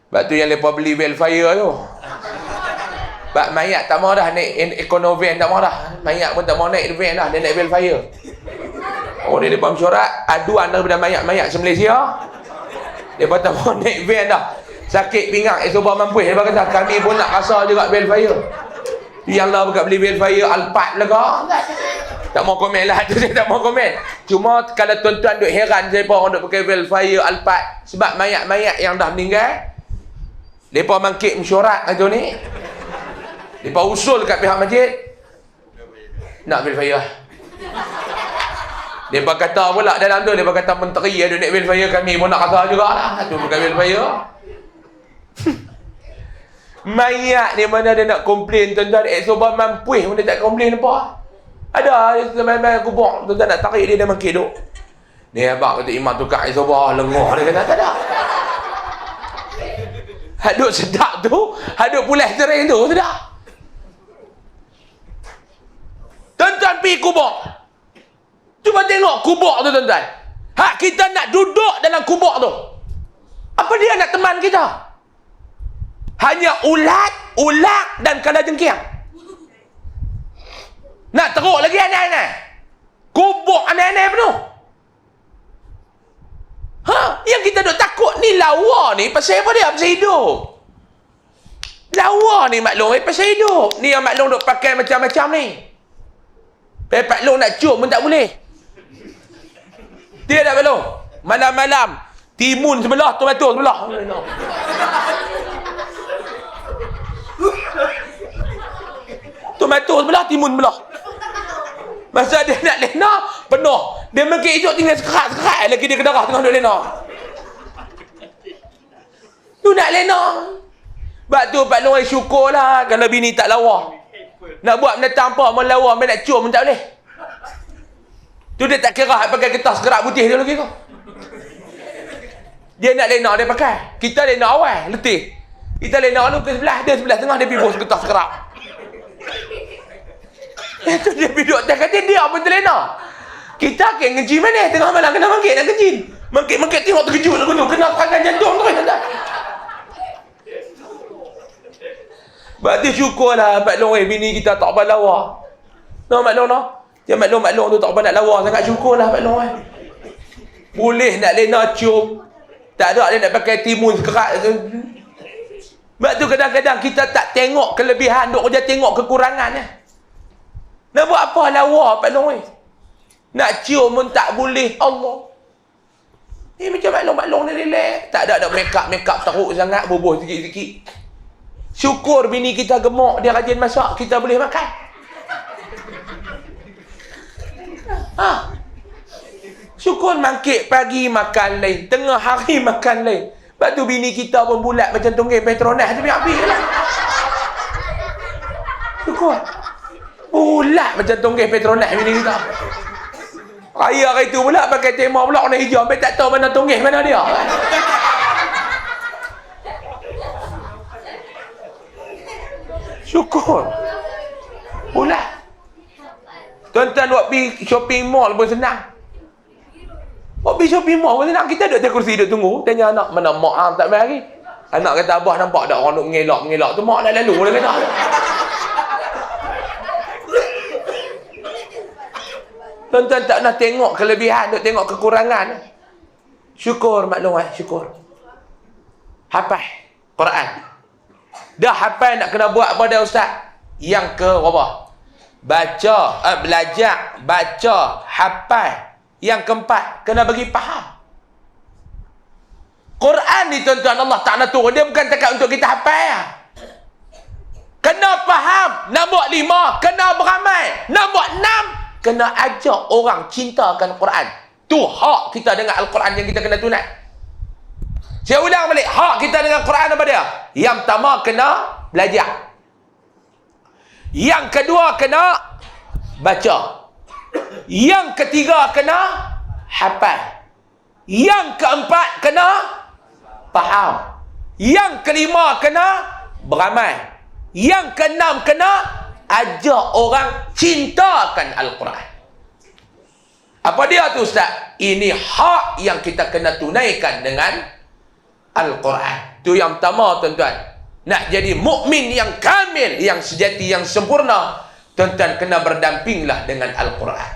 Sebab tu yang mereka beli welfare tu. Sebab mayat tak mahu dah naik econovan, tak mahu dah. Mayat pun tak mahu naik van dah, dia naik welfare. Oh, dia lepas mesyuarat, aduan daripada mayat-mayat se-Malaysia. Dia tak mahu naik van dah. Sakit pinggang, sobat mampu. Dia kata, kami pun nak rasa juga welfare. Yang lah bukan beli welfare Alphard lega. Tak mau komen lah tu, saya tak mau komen. Cuma kalau tuan-tuan duk heran saya pun orang duk pakai welfare Alphard. Sebab mayat-mayat yang dah meninggal, mereka mangkit mesyuarat tu ni. Mereka usul kat pihak masjid nak welfare. Mereka kata pula dalam tu, mereka kata menteri ada naik welfare, kami pun nak kata jugalah. Tu bukan welfare. Mayat ni mana dia nak komplain tuan-tuan. Sobat mampuih pun dia tak komplain apa. Ada main-main kubur tuan-tuan nak tarik dia mangkit duk. Ni abang kata imam tukar sobat lengah dia kata tak ada. Haduk sedap tu, haduk pulas sering tu sedap. Tuan-tuan pergi kubur. Cuba tengok kubur tu tuan-tuan. Hak kita nak duduk dalam kubur tu. Apa dia nak teman kita? Hanya ulat dan kalajengking. Nak teruk lagi aneh-aneh. Kubur aneh-aneh penuh. Yang kita duk takut ni lawa ni pasal apa dia? Pasal hidup. Lawa ni maklum pasal hidup. Ni yang maklum duk pakai macam-macam ni. Pak Long nak cium pun tak boleh. Dia tak maklum. Malam-malam timun sebelah, tomato sebelah. Tomato sebelah, timun sebelah. Masa dia nak lena, penuh. Dia mungkin hijau tinggal sekerat-sekerat lagi dia ke darah tengah duduk lena. Tu nak lena. Sebab tu Pak Long syukurlah kalau bini tak lawa. Nak buat menetang apa, mau lawa, mau nak cium pun tak boleh. Tu dia tak kira pakai kertas kerak putih dia lagi tu. Dia nak lena dia pakai. Kita lena awal, letih. Kita lena tu ke sebelah, dia sebelah tengah dia pergi bos kertas kerak. Itu dia pergi duduk atas katil, dia pun terlena. Kita akan ngeji mana? Tengah malam kena mangkit nak kejin. Mangkit tengok terkejut lagu tu. Kena serangan jantung tu kan. Sebab tu syukurlah Pak Long bini kita tak apa lawa. No Mak Long no. Yang Mak Long tu tak apa nak lawa sangat, syukurlah Pak Long Boleh nak lena cium. Tak ada dia nak pakai timun kerat. Sebab tu kadang-kadang kita tak tengok kelebihan, duk kerja tengok kekurangannya. Nak buat apa lawa Pak Long Nak cium pun tak boleh. Allah. Macam Mak Long ni relax. Tak ada make up teruk sangat, bubuh sikit-sikit. Syukur bini kita gemuk, dia rajin masak, kita boleh makan. Syukur mangkit pagi makan lain, tengah hari makan lain. Lepas tu bini kita pun bulat macam tungging Petronas tu habis lah. Syukur. Bulat macam tungging Petronas bini kita. Raya hari tu pula pakai tema pula warna hijau, sampai tak tahu mana tungging mana dia. Syukur. Bulat. Tuan-tuan buat pergi shopping mall pun senang. Buat pergi shopping mall pun senang. Kita duduk atas kursi duduk tunggu. Tanya anak, mana mak tak mari. Anak kata, abah nampak tak orang duduk mengelak-mengelak tu. Mak nak lalu dia kata. Tuan-tuan tak nak tengok kelebihan, duduk tengok kekurangan. Syukur maklum syukur. Hafal Quran. Dah hafal nak kena buat apa dah ustaz? Yang ke berapa? belajar, baca, hafal. Yang keempat, kena bagi faham. Quran ni tuan-tuan, Allah Ta'ala turun, dia bukan takat untuk kita hafal. Kena faham. Nombor 5, kena beramal. Nombor 6, kena ajak orang cintakan Quran. Tu hak kita dengan Al-Quran yang kita kena tunai. Saya ulang balik, hak kita dengan Quran apa dia? Yang pertama, kena belajar. Yang kedua, kena baca. Yang ketiga, kena hafal. Yang keempat, kena faham. Yang kelima, kena beramal. Yang keenam, kena ajak orang cintakan Al-Quran. Apa dia tu Ustaz? Ini hak yang kita kena tunaikan dengan Al-Quran. Tu yang pertama tuan-tuan. Nak jadi mukmin yang kamil, yang sejati, yang sempurna, tuan-tuan kena berdampinglah dengan Al-Quran.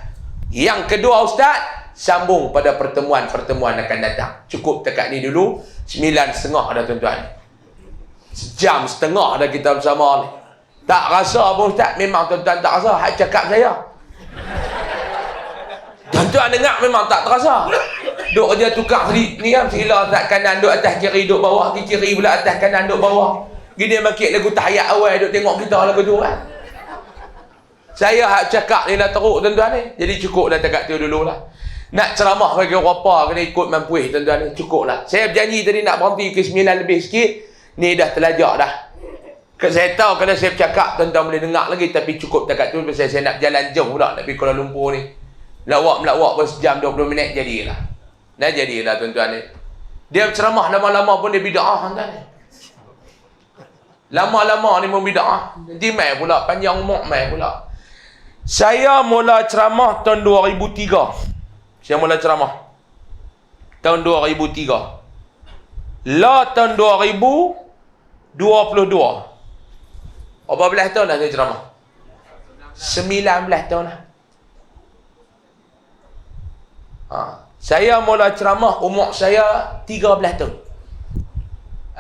Yang kedua Ustaz, sambung pada pertemuan-pertemuan akan datang. Cukup dekat ni dulu, 9.30 dah tuan-tuan. Sejam setengah dah kita bersama ni. Tak rasa pun Ustaz, memang tuan-tuan tak rasa. Hak cakap saya. Tuan-tuan dengar memang tak terasa. Duk dia tukar ni kan, sila atas kanan, duk atas kiri, duk bawah, kiri pula atas kanan, duk bawah. Gini makik lagu tahiyat awal, duk tengok kita lagu tu kan. Saya hak cakap ni dah teruk tuan-tuan ni. Jadi cukup dah dekat tu dululah. Nak ceramah bagi orang apa kena ikut mampuih tuan-tuan ni. Cukup lah. Saya berjanji tadi nak berhenti ke 9 lebih sikit. Ni dah terlajak dah. Saya tahu kalau saya bercakap tuan-tuan boleh dengar lagi, tapi cukup dekat tu. Pasal saya nak berjalan jauh pula nak pergi Kuala Lumpur ni. Melawak pun sejam 20 minit jadilah. Dah jadilah tuan-tuan ni. Dia berceramah lama-lama pun dia bid'ah tuan-tuan ni. Lama-lama ni pun bid'ah. Nanti mai pula, panjang umur mai pula. Saya mula ceramah tahun 2003. Saya mula ceramah tahun 2003. Lah tahun 2022. Berapa belas tahun dah saya ceramah? 19 tahun dah. Saya mula ceramah umur saya 13 tahun.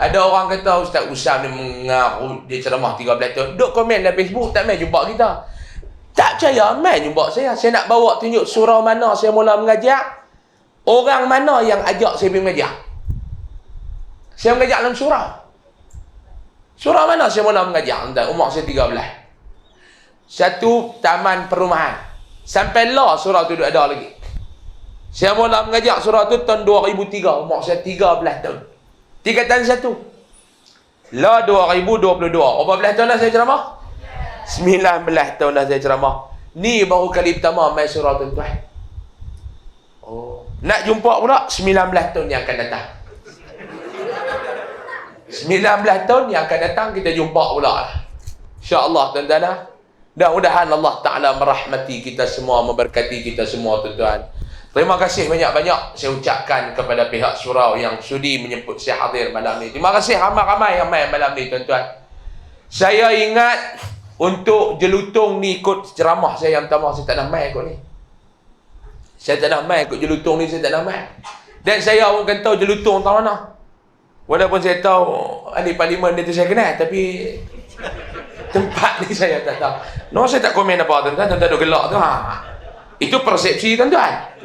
Ada orang kata Ustaz Usam ni mengaku dia ceramah 13 tahun. Duk komen dalam Facebook, tak main jumpa kita. Tak percaya, main jumpa saya. Saya nak bawa tunjuk surah mana saya mula mengajar. Orang mana yang ajak saya pergi mengajar. Saya mengajar dalam surah. Surah mana saya mula mengajar? Umur saya 13. Satu taman perumahan. Sampai lah surah tu ada lagi. Saya mula mengajar surah tu tahun 2003. Umur saya 13 tahun. Tingkatan 1. Lah 2022. Berapa belas tahun dah saya ceramah? 19 tahun dah saya ceramah. Ni baru kali pertama main surah tuan-tuan. Oh, nak jumpa pula 19 tahun yang akan datang. 19 tahun yang akan datang kita jumpa pula. InsyaAllah tuan-tuan dah. Mudah-mudahan Allah Ta'ala merahmati kita semua, memberkati kita semua tuan-tuan. Terima kasih banyak-banyak saya ucapkan kepada pihak surau yang sudi menyebut saya hadir malam ni. Terima kasih ramai-ramai yang main malam ni tuan-tuan. Saya ingat untuk Jelutung ni ikut ceramah saya yang pertama, saya tak nak main ikut ni. Saya tak nak main ikut Jelutung ni, saya tak nak main. Dan saya pun kan tahu Jelutung tahu mana. Walaupun saya tahu ahli parlimen dia tu saya kenal, tapi tempat ni saya tak tahu. No, saya tak komen apa tuan-tuan, tuan-tuan duk gelak tu. Itu persepsi tuan-tuan.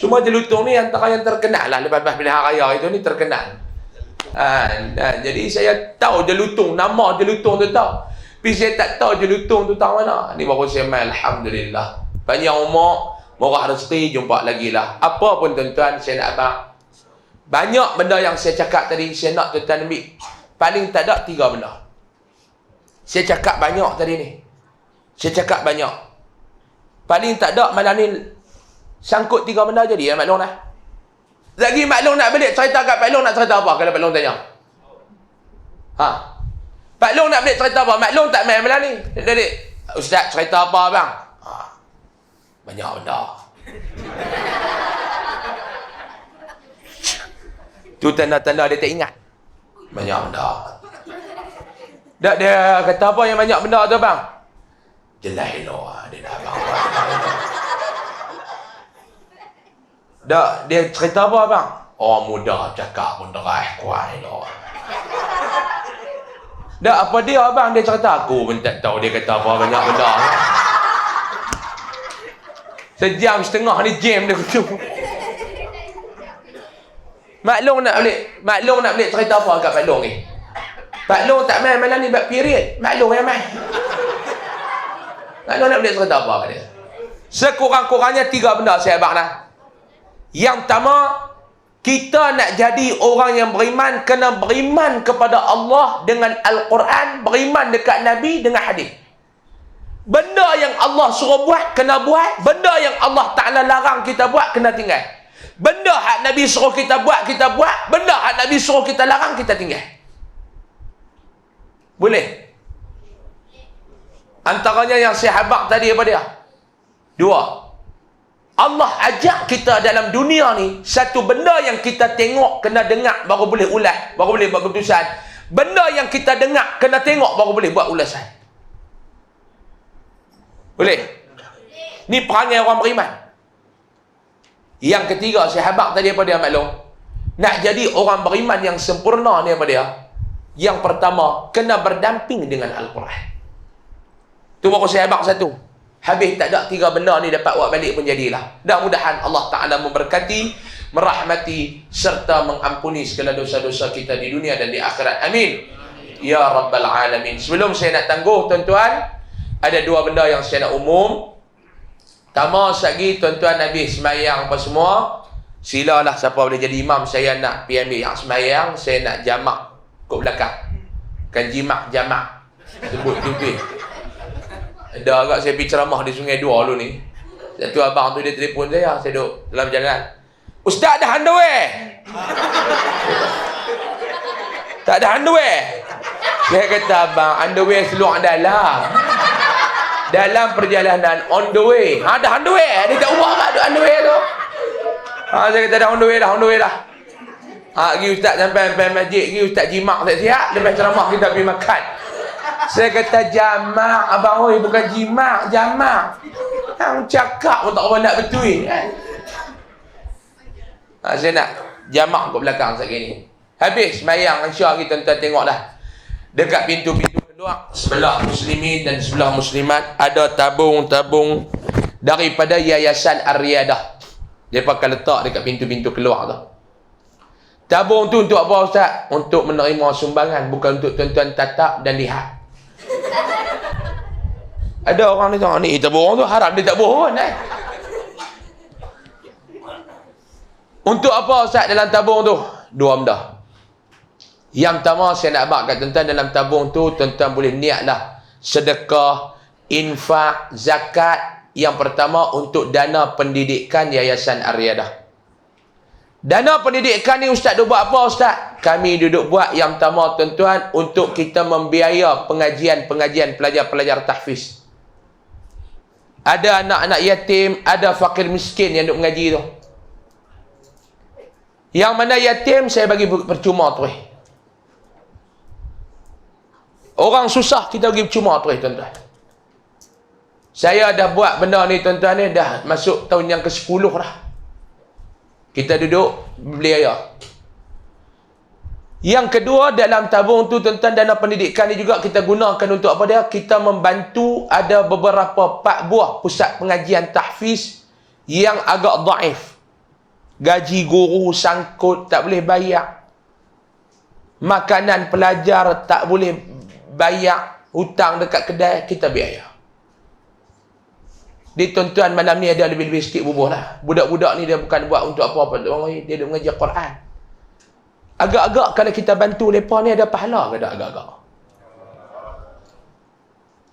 Semua Jelutung ni antara yang terkenal lah lepas pilihan raya itu ni terkenal. Jadi saya tahu Jelutung, nama Jelutung tu tahu. Tapi saya tak tahu Jelutung tu tahu mana. Ni baru saya main, alhamdulillah. Panjang umur, murah rezeki, jumpa lagi lah. Apa pun tuan-tuan saya nak abang. Banyak benda yang saya cakap tadi, saya nak tuan-tuan ambil. Paling tak ada 3 benda. Saya cakap banyak tadi ni. Saya cakap banyak. Paling tak ada malam ni sangkut 3 benda jadi ya Mak Long dah. Lagi Mak Long nak balik cerita kat Pak Long, nak cerita apa kalau Pak Long tanya? Pak Long nak balik cerita apa? Mak Long tak main malam ni. Adik, Ustaz cerita apa bang? Banyak benda. Tu tanda-tanda dia tak ingat. Banyak benda. Tak dia kata apa yang banyak benda tu bang? Jelas elok dia dah abang. Dia cerita apa bang? Orang muda cakap pun deras kuat elok. Apa dia abang dia cerita? Aku pun tak tahu dia kata apa banyak benda. Sejam setengah ni jam dia tu. Maklong nak balik cerita apa kat Pak Long ni? Pak Long tak main malam ni bab period. Maklong yang main. Maklong nak balik cerita apa kat dia? Sekurang-kurangnya 3 benda saya abang dah. Yang pertama, kita nak jadi orang yang beriman, kena beriman kepada Allah dengan Al-Quran, beriman dekat Nabi dengan hadis. Benda yang Allah suruh buat, kena buat. Benda yang Allah Ta'ala larang kita buat, kena tinggal. Benda hak Nabi suruh kita buat, kita buat. Benda hak Nabi suruh kita larang, kita tinggal. Boleh? Antaranya yang saya habaq tadi apa dia? 2. Allah ajak kita dalam dunia ni, satu benda yang kita tengok, kena dengar, baru boleh ulas, baru boleh buat keputusan. Benda yang kita dengar, kena tengok, baru boleh buat ulasan. Boleh? Ni perangai orang beriman. Yang ketiga, saya habaq tadi apa dia, maklum? Nak jadi orang beriman yang sempurna ni apa dia? Yang pertama, kena berdamping dengan Al-Quran. Tu baru saya habaq satu. Habis tak ada 3 benda ni dapat buat balik pun jadilah. Mudah-mudahan Allah Ta'ala memberkati, merahmati, serta mengampuni segala dosa-dosa kita di dunia dan di akhirat. Amin. Ya Rabbal Alamin. Sebelum saya nak tangguh, tuan-tuan, ada 2 benda yang saya nak umum. Pertama, sekali tuan-tuan habis semayang apa semua, silalah siapa boleh jadi imam. Saya nak pergi ambil yang semayang, saya nak jamak kat belakang. Kan jamak. Sebut tuan-tuan. Ada agak saya pergi ceramah di Sungai Dua dulu ni. Satu abang tu dia telefon saya duduk dalam jalan. Ustaz ada underwear? Tak ada underwear? Saya kata, abang, underwear seluar dalam. Dalam perjalanan, on the way. Ada underwear? Dia tak ubah tak ada underwear tu? Saya kata, ada underwear lah. Pergi ustaz sampai masjid, pergi ustaz jimak siap-siap. Lepas ceramah kita pergi makan. Saya kata, jamak abang, oi, bukan jimak, jamak. Hang cakap pun tak apa nak betul kan. Saya nak jamak kat belakang sekali ni. Habis semayang, insya-Allah kita tuan tengok dah. Dekat pintu-pintu keluar, sebelah muslimin dan sebelah muslimat, ada tabung-tabung daripada Yayasan Ar-Riyadah. Mereka akan letak dekat pintu-pintu keluar tu. Tabung tu untuk apa, Ustaz? Untuk menerima sumbangan, bukan untuk tuan-tuan tatap dan lihat. Ada orang ni tengok ni, tabung tu harap dia tak bohong kan. Untuk apa, Ustaz, dalam tabung tu? 2 benda. Yang pertama, saya nak abang kat tuan-tuan, dalam tabung tu tuan-tuan boleh niatlah sedekah, infak, zakat. Yang pertama untuk dana pendidikan Yayasan Ar-Riyadah. Dana pendidikan ni Ustaz duk buat apa, Ustaz? Kami duduk buat yang pertama, tuan-tuan, untuk kita membiaya pengajian pelajar-pelajar tahfiz. Ada anak-anak yatim, ada fakir miskin yang duk mengaji tu. Yang mana yatim saya bagi percuma tu. Orang susah kita bagi percuma tu, tuan-tuan. Saya dah buat benda ni, tuan-tuan, ni dah masuk tahun yang ke-10 dah. Kita duduk belia. Yang kedua, dalam tabung tu, tuan-tuan, dana pendidikan ni juga kita gunakan untuk apa dia? Kita membantu ada beberapa 4 buah pusat pengajian tahfiz yang agak daif. Gaji guru sangkut, tak boleh bayar. Makanan pelajar tak boleh bayar. Hutang dekat kedai, kita biaya. Di tuan-tuan malam ni ada lebih-lebih sikit bubuh lah. Budak-budak ni dia bukan buat untuk apa-apa. Dia duk mengajar Quran. Agak-agak kalau kita bantu mereka ni ada pahala ke tak agak-agak?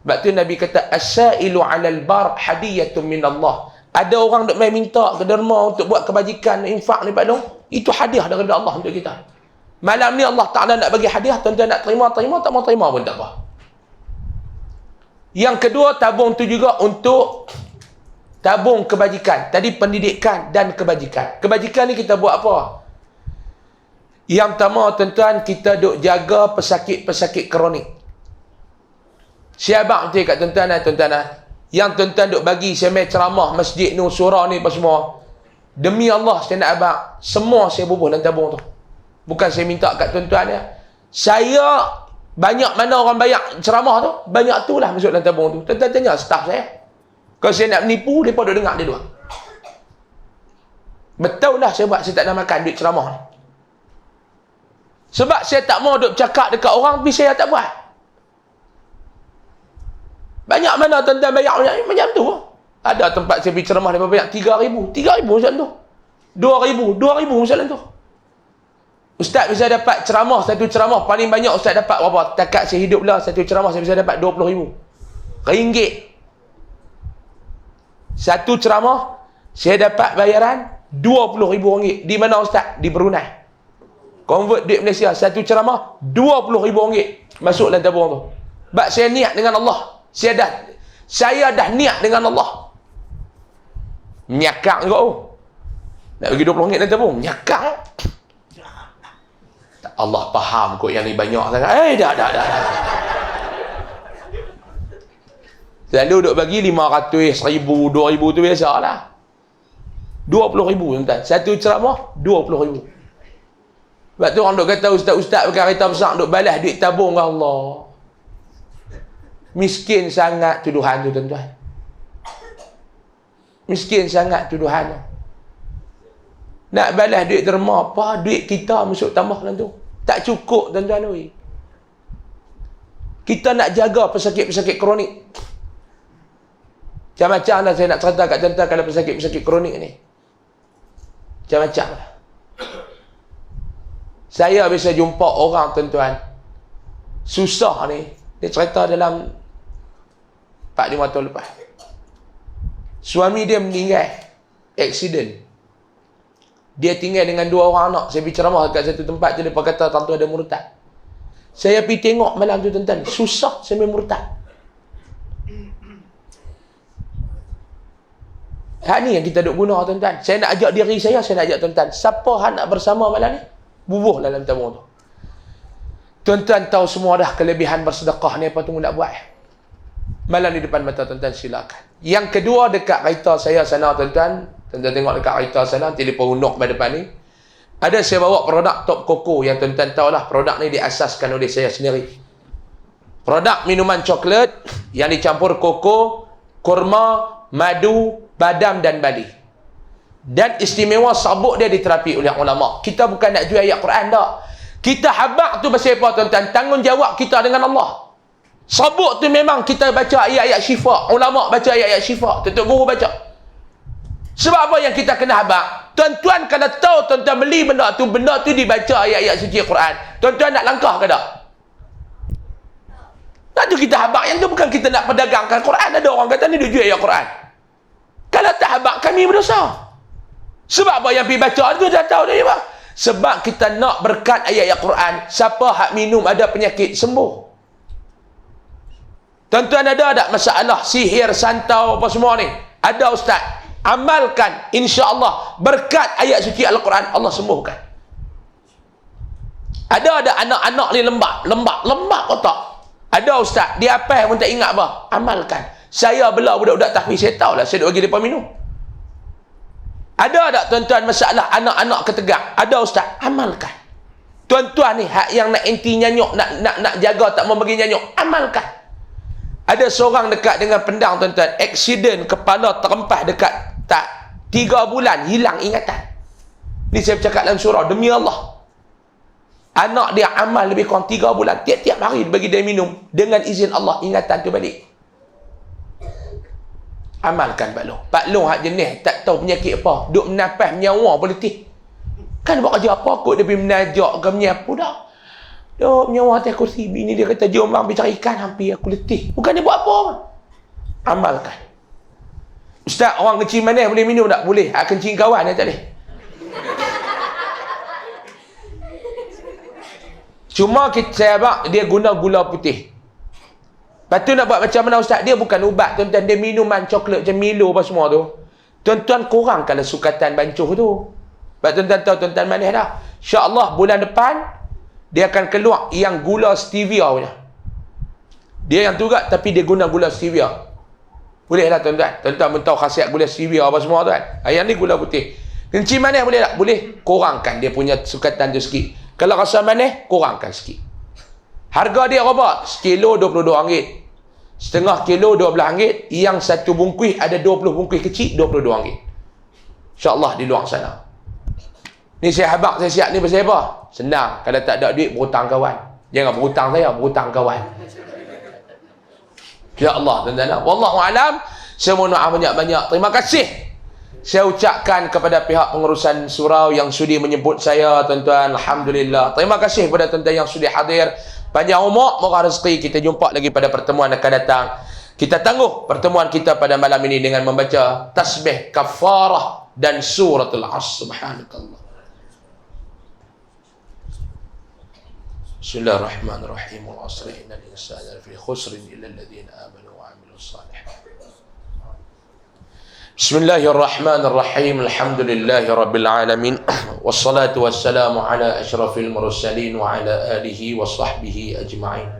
Sebab tu Nabi kata, as-sa'ilu 'alal bar hadiyatun min Allah. Ada orang duk main minta ke derma untuk buat kebajikan, infak ni, Pak Long. Itu hadiah daripada Allah untuk kita. Malam ni Allah Ta'ala nak bagi hadiah, tuan-tuan nak terima, tak mau terima pun tak apa. Yang kedua, tabung tu juga untuk tabung kebajikan. Tadi pendidikan dan kebajikan. Kebajikan ni kita buat apa? Yang pertama, tuan-tuan, kita duk jaga pesakit-pesakit kronik. Siabak nanti kat tuan-tuan, yang tuan-tuan duk bagi, saya main ceramah masjid ni, surah ni apa semua. Demi Allah, saya nak abang, semua saya bubuh dalam tabung tu. Bukan saya minta kat tuan-tuan ya. Saya, banyak mana orang bayar ceramah tu, banyak tu lah masuk dalam tabung tu. Tuan-tuan tanya staff saya. Kalau saya nak menipu, mereka duk dengar dia dua. Betul lah sebab saya tak nak makan duit ceramah ni. Sebab saya tak mau duk cakap dekat orang, tapi saya tak buat. Banyak mana tuan-tuan bayar macam tu. Ada tempat saya pergi ceramah dia banyak 3,000. 3,000 macam tu. 2,000 macam tu. Ustaz bisa dapat ceramah, satu ceramah paling banyak ustaz dapat berapa? Takat saya hidup lah, satu ceramah saya bisa dapat 20,000 ringgit. Satu ceramah saya dapat bayaran 20,000 ringgit. Di mana ustaz? Di Brunei. Convert duit Malaysia, satu ceramah 20,000 ringgit masuk dalam tabung tu. Sebab saya niat dengan Allah. Saya dah niat dengan Allah. Nyakak juga. Nak bagi 20 ringgit dalam tabung, nyakak. Allah faham kot yang ni banyak sangat. Dah. Selalu duk bagi 500, 1,000, 2,000 tu biasalah. 20,000 tuan. Satu ceramah 20,000. Sebab tu orang duk kata ustaz-ustaz pakai kereta besar duk balas duit tabung ke Allah. Miskin sangat tuduhan tu tuan-tuan. Miskin sangat tuduhan tu. Nak balas duit derma apa? Duit kita masuk tambah dalam tu. Tak cukup tuan-tuan oi. Kita nak jaga pesakit-pesakit kronik. Macam-macam lah saya nak cerita kat tuan-tuan kalau pesakit-pesakit kronik ni. Macam-macam lah. Saya bisa jumpa orang tuan-tuan susah ni. Dia cerita dalam 4-5 tahun lepas. Suami dia meninggal aksiden. Dia tinggal dengan 2 orang anak. Saya pergi ceramah kat satu tempat tu, dia kata tentu ada murtad. Saya pergi tengok malam tu tuan-tuan, susah sampai murtad. Hak ni yang kita duk guna tuan-tuan. Saya nak ajak diri saya nak ajak tuan-tuan. Siapa hak nak bersama malam ni? Bubuh dalam tabung tu. Tuan-tuan tahu semua dah kelebihan bersedekah ni apa tunggu nak buat. Malam di depan mata tuan-tuan silakan. Yang kedua dekat kereta saya sana tuan-tuan. Tuan-tuan tengok dekat kereta sana, telefon unuk pada depan ni. Ada saya bawa produk Top Coco yang tuan-tuan tahulah produk ni diasaskan oleh saya sendiri. Produk minuman coklat yang dicampur koko, kurma, madu, badam dan bali. Dan istimewa sabuk dia diterapi oleh ulama. Kita bukan nak jual ayat Quran tak. Kita habaq tu pasal apa tuan-tuan? Tanggungjawab kita dengan Allah. Sabuk tu memang kita baca ayat-ayat syifa. Ulama baca ayat-ayat syifa. Tuan-tuan guru baca. Sebab apa yang kita kena habaq? Tuan-tuan kalau tahu tuan-tuan beli benda tu dibaca ayat-ayat suci Quran. Tuan-tuan nak langkah ke tak? Nak tu kita habaq. Yang tu bukan kita nak perdagangkan Quran. Ada orang kata ni dia jual ayat Quran. Kalau tak habaq kami berdosa. Sebab apa yang pergi baca tu dah tahu dia apa? Sebab kita nak berkat ayat-ayat Quran. Siapa hak minum ada penyakit sembuh. Tuan-tuan ada tak masalah sihir, santau apa semua ni? Ada ustaz. Amalkan, insya-Allah berkat ayat suci Al-Quran Allah sembuhkan. Ada anak-anak ni lembab otak. Ada ustaz, dia apa pun tak ingat apa. Amalkan. Saya bela budak-budak tahfiz, saya tahulah saya duk bagi depa minum. Ada tak tuan-tuan masalah anak-anak ketegak? Ada ustaz, amalkan. Tuan-tuan ni hak yang nak anti nyanyuk, nak jaga tak mau bagi nyanyuk, amalkan. Ada seorang dekat dengan pedang tuan-tuan, aksiden kepala terempas dekat tak 3 bulan hilang ingatan. Ni saya bercakap dalam surah demi Allah. Anak dia amal lebih kurang 3 bulan, tiap-tiap hari bagi dia minum dengan izin Allah ingatan tu balik. Amalkan Pak Long hak jenis tak tahu penyakit apa, duk menafas menyawa politik. Kan buat kerja apa kot dia pergi menajak ke menyapu dah. Duk menyawa atas kursi, bini dia kata jom bang pergi cari ikan, hampir aku letih. Bukan dia buat apa pun. Amalkan. Ustaz, orang kencing manis boleh minum tak? Boleh. Hak kencing kawan tak boleh. Cuma saya abang dia guna gula putih. Lepas tu nak buat macam mana ustaz? Dia bukan ubat tuan-tuan, dia minuman coklat macam Milo apa semua tu. Tuan-tuan kurangkanlah sukatan bancuh tu. Sebab tuan-tuan tahu tuan-tuan manis dah. InsyaAllah bulan depan dia akan keluar yang gula stevia punya. Dia yang tu juga tapi dia guna gula stevia. Boleh lah tuan-tuan. Tuan-tuan pun tahu khasiat gula stevia apa semua tu kan. Yang ni gula putih. Kencing manis boleh tak? Boleh. Kurangkan dia punya sukatan tu sikit. Kalau rasa manis, kurangkan sikit. Harga dia berapa? Sekilo RM22. Setengah kilo RM12. Yang satu bungkus ada 20 bungkus kecil RM22. InsyaAllah di luar sana. Ni saya habaq saya siap ni pasal apa? Senang. Kalau tak ada duit, berhutang kawan. Jangan berhutang saya, berhutang kawan. Ya Allah, tuan-tuan. Wallahu alam. Saya mohon maaf banyak-banyak. Terima kasih saya ucapkan kepada pihak pengurusan surau yang sudi menyebut saya, tuan-tuan. Alhamdulillah. Terima kasih kepada tuan-tuan yang sudi hadir. Panjang umur, murah rezeki. Kita jumpa lagi pada pertemuan akan datang. Kita tangguh pertemuan kita pada malam ini dengan membaca tasbih kafarah dan suratul Asr. Subhanakallah. Bismillahirrahmanirrahim. Wal 'asri innal insana lafi khusr illa alladhina amanu wa 'amilus shalihat. Bismillahirrahmanirrahim. Alhamdulillahi rabbil alamin. Wassalatu wassalamu ala asyrafil mursalin wa ala alihi wa sahbihi ajma'in.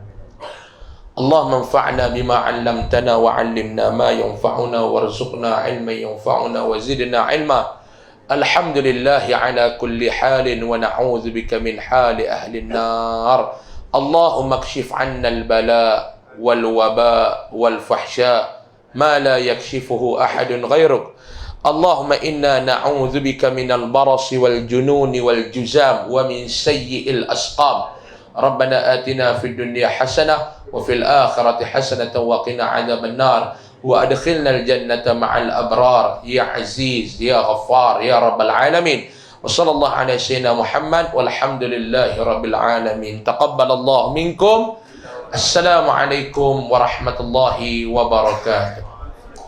Allahumma anfa'na bima 'allamtana wa 'allimna ma yanfa'una warzuqna 'ilman yanfa'una wa zidna 'ilma. Alhamdulillahi ala kulli halin wa na'udzu bika min hali ahli an-nar. Allahumma kshif 'anna al-bala wal waba wal fahsya ma la yakshifuhu ahadun ghairuk. Allahumma inna na'udzu bika min al-baras wal junun wal juzam wa min sayyi'il asqam. Rabbana atina fid dunya hasanah wa fil akhirati hasanatan wa qina 'adzaban nar. وأدخلنا الجنة مع الأبرار يا عزيز يا غفار يا رب العالمين. وصلى الله على سيدنا محمد والحمد لله رب العالمين. تقبل الله منكم. السلام عليكم ورحمة الله وبركاته.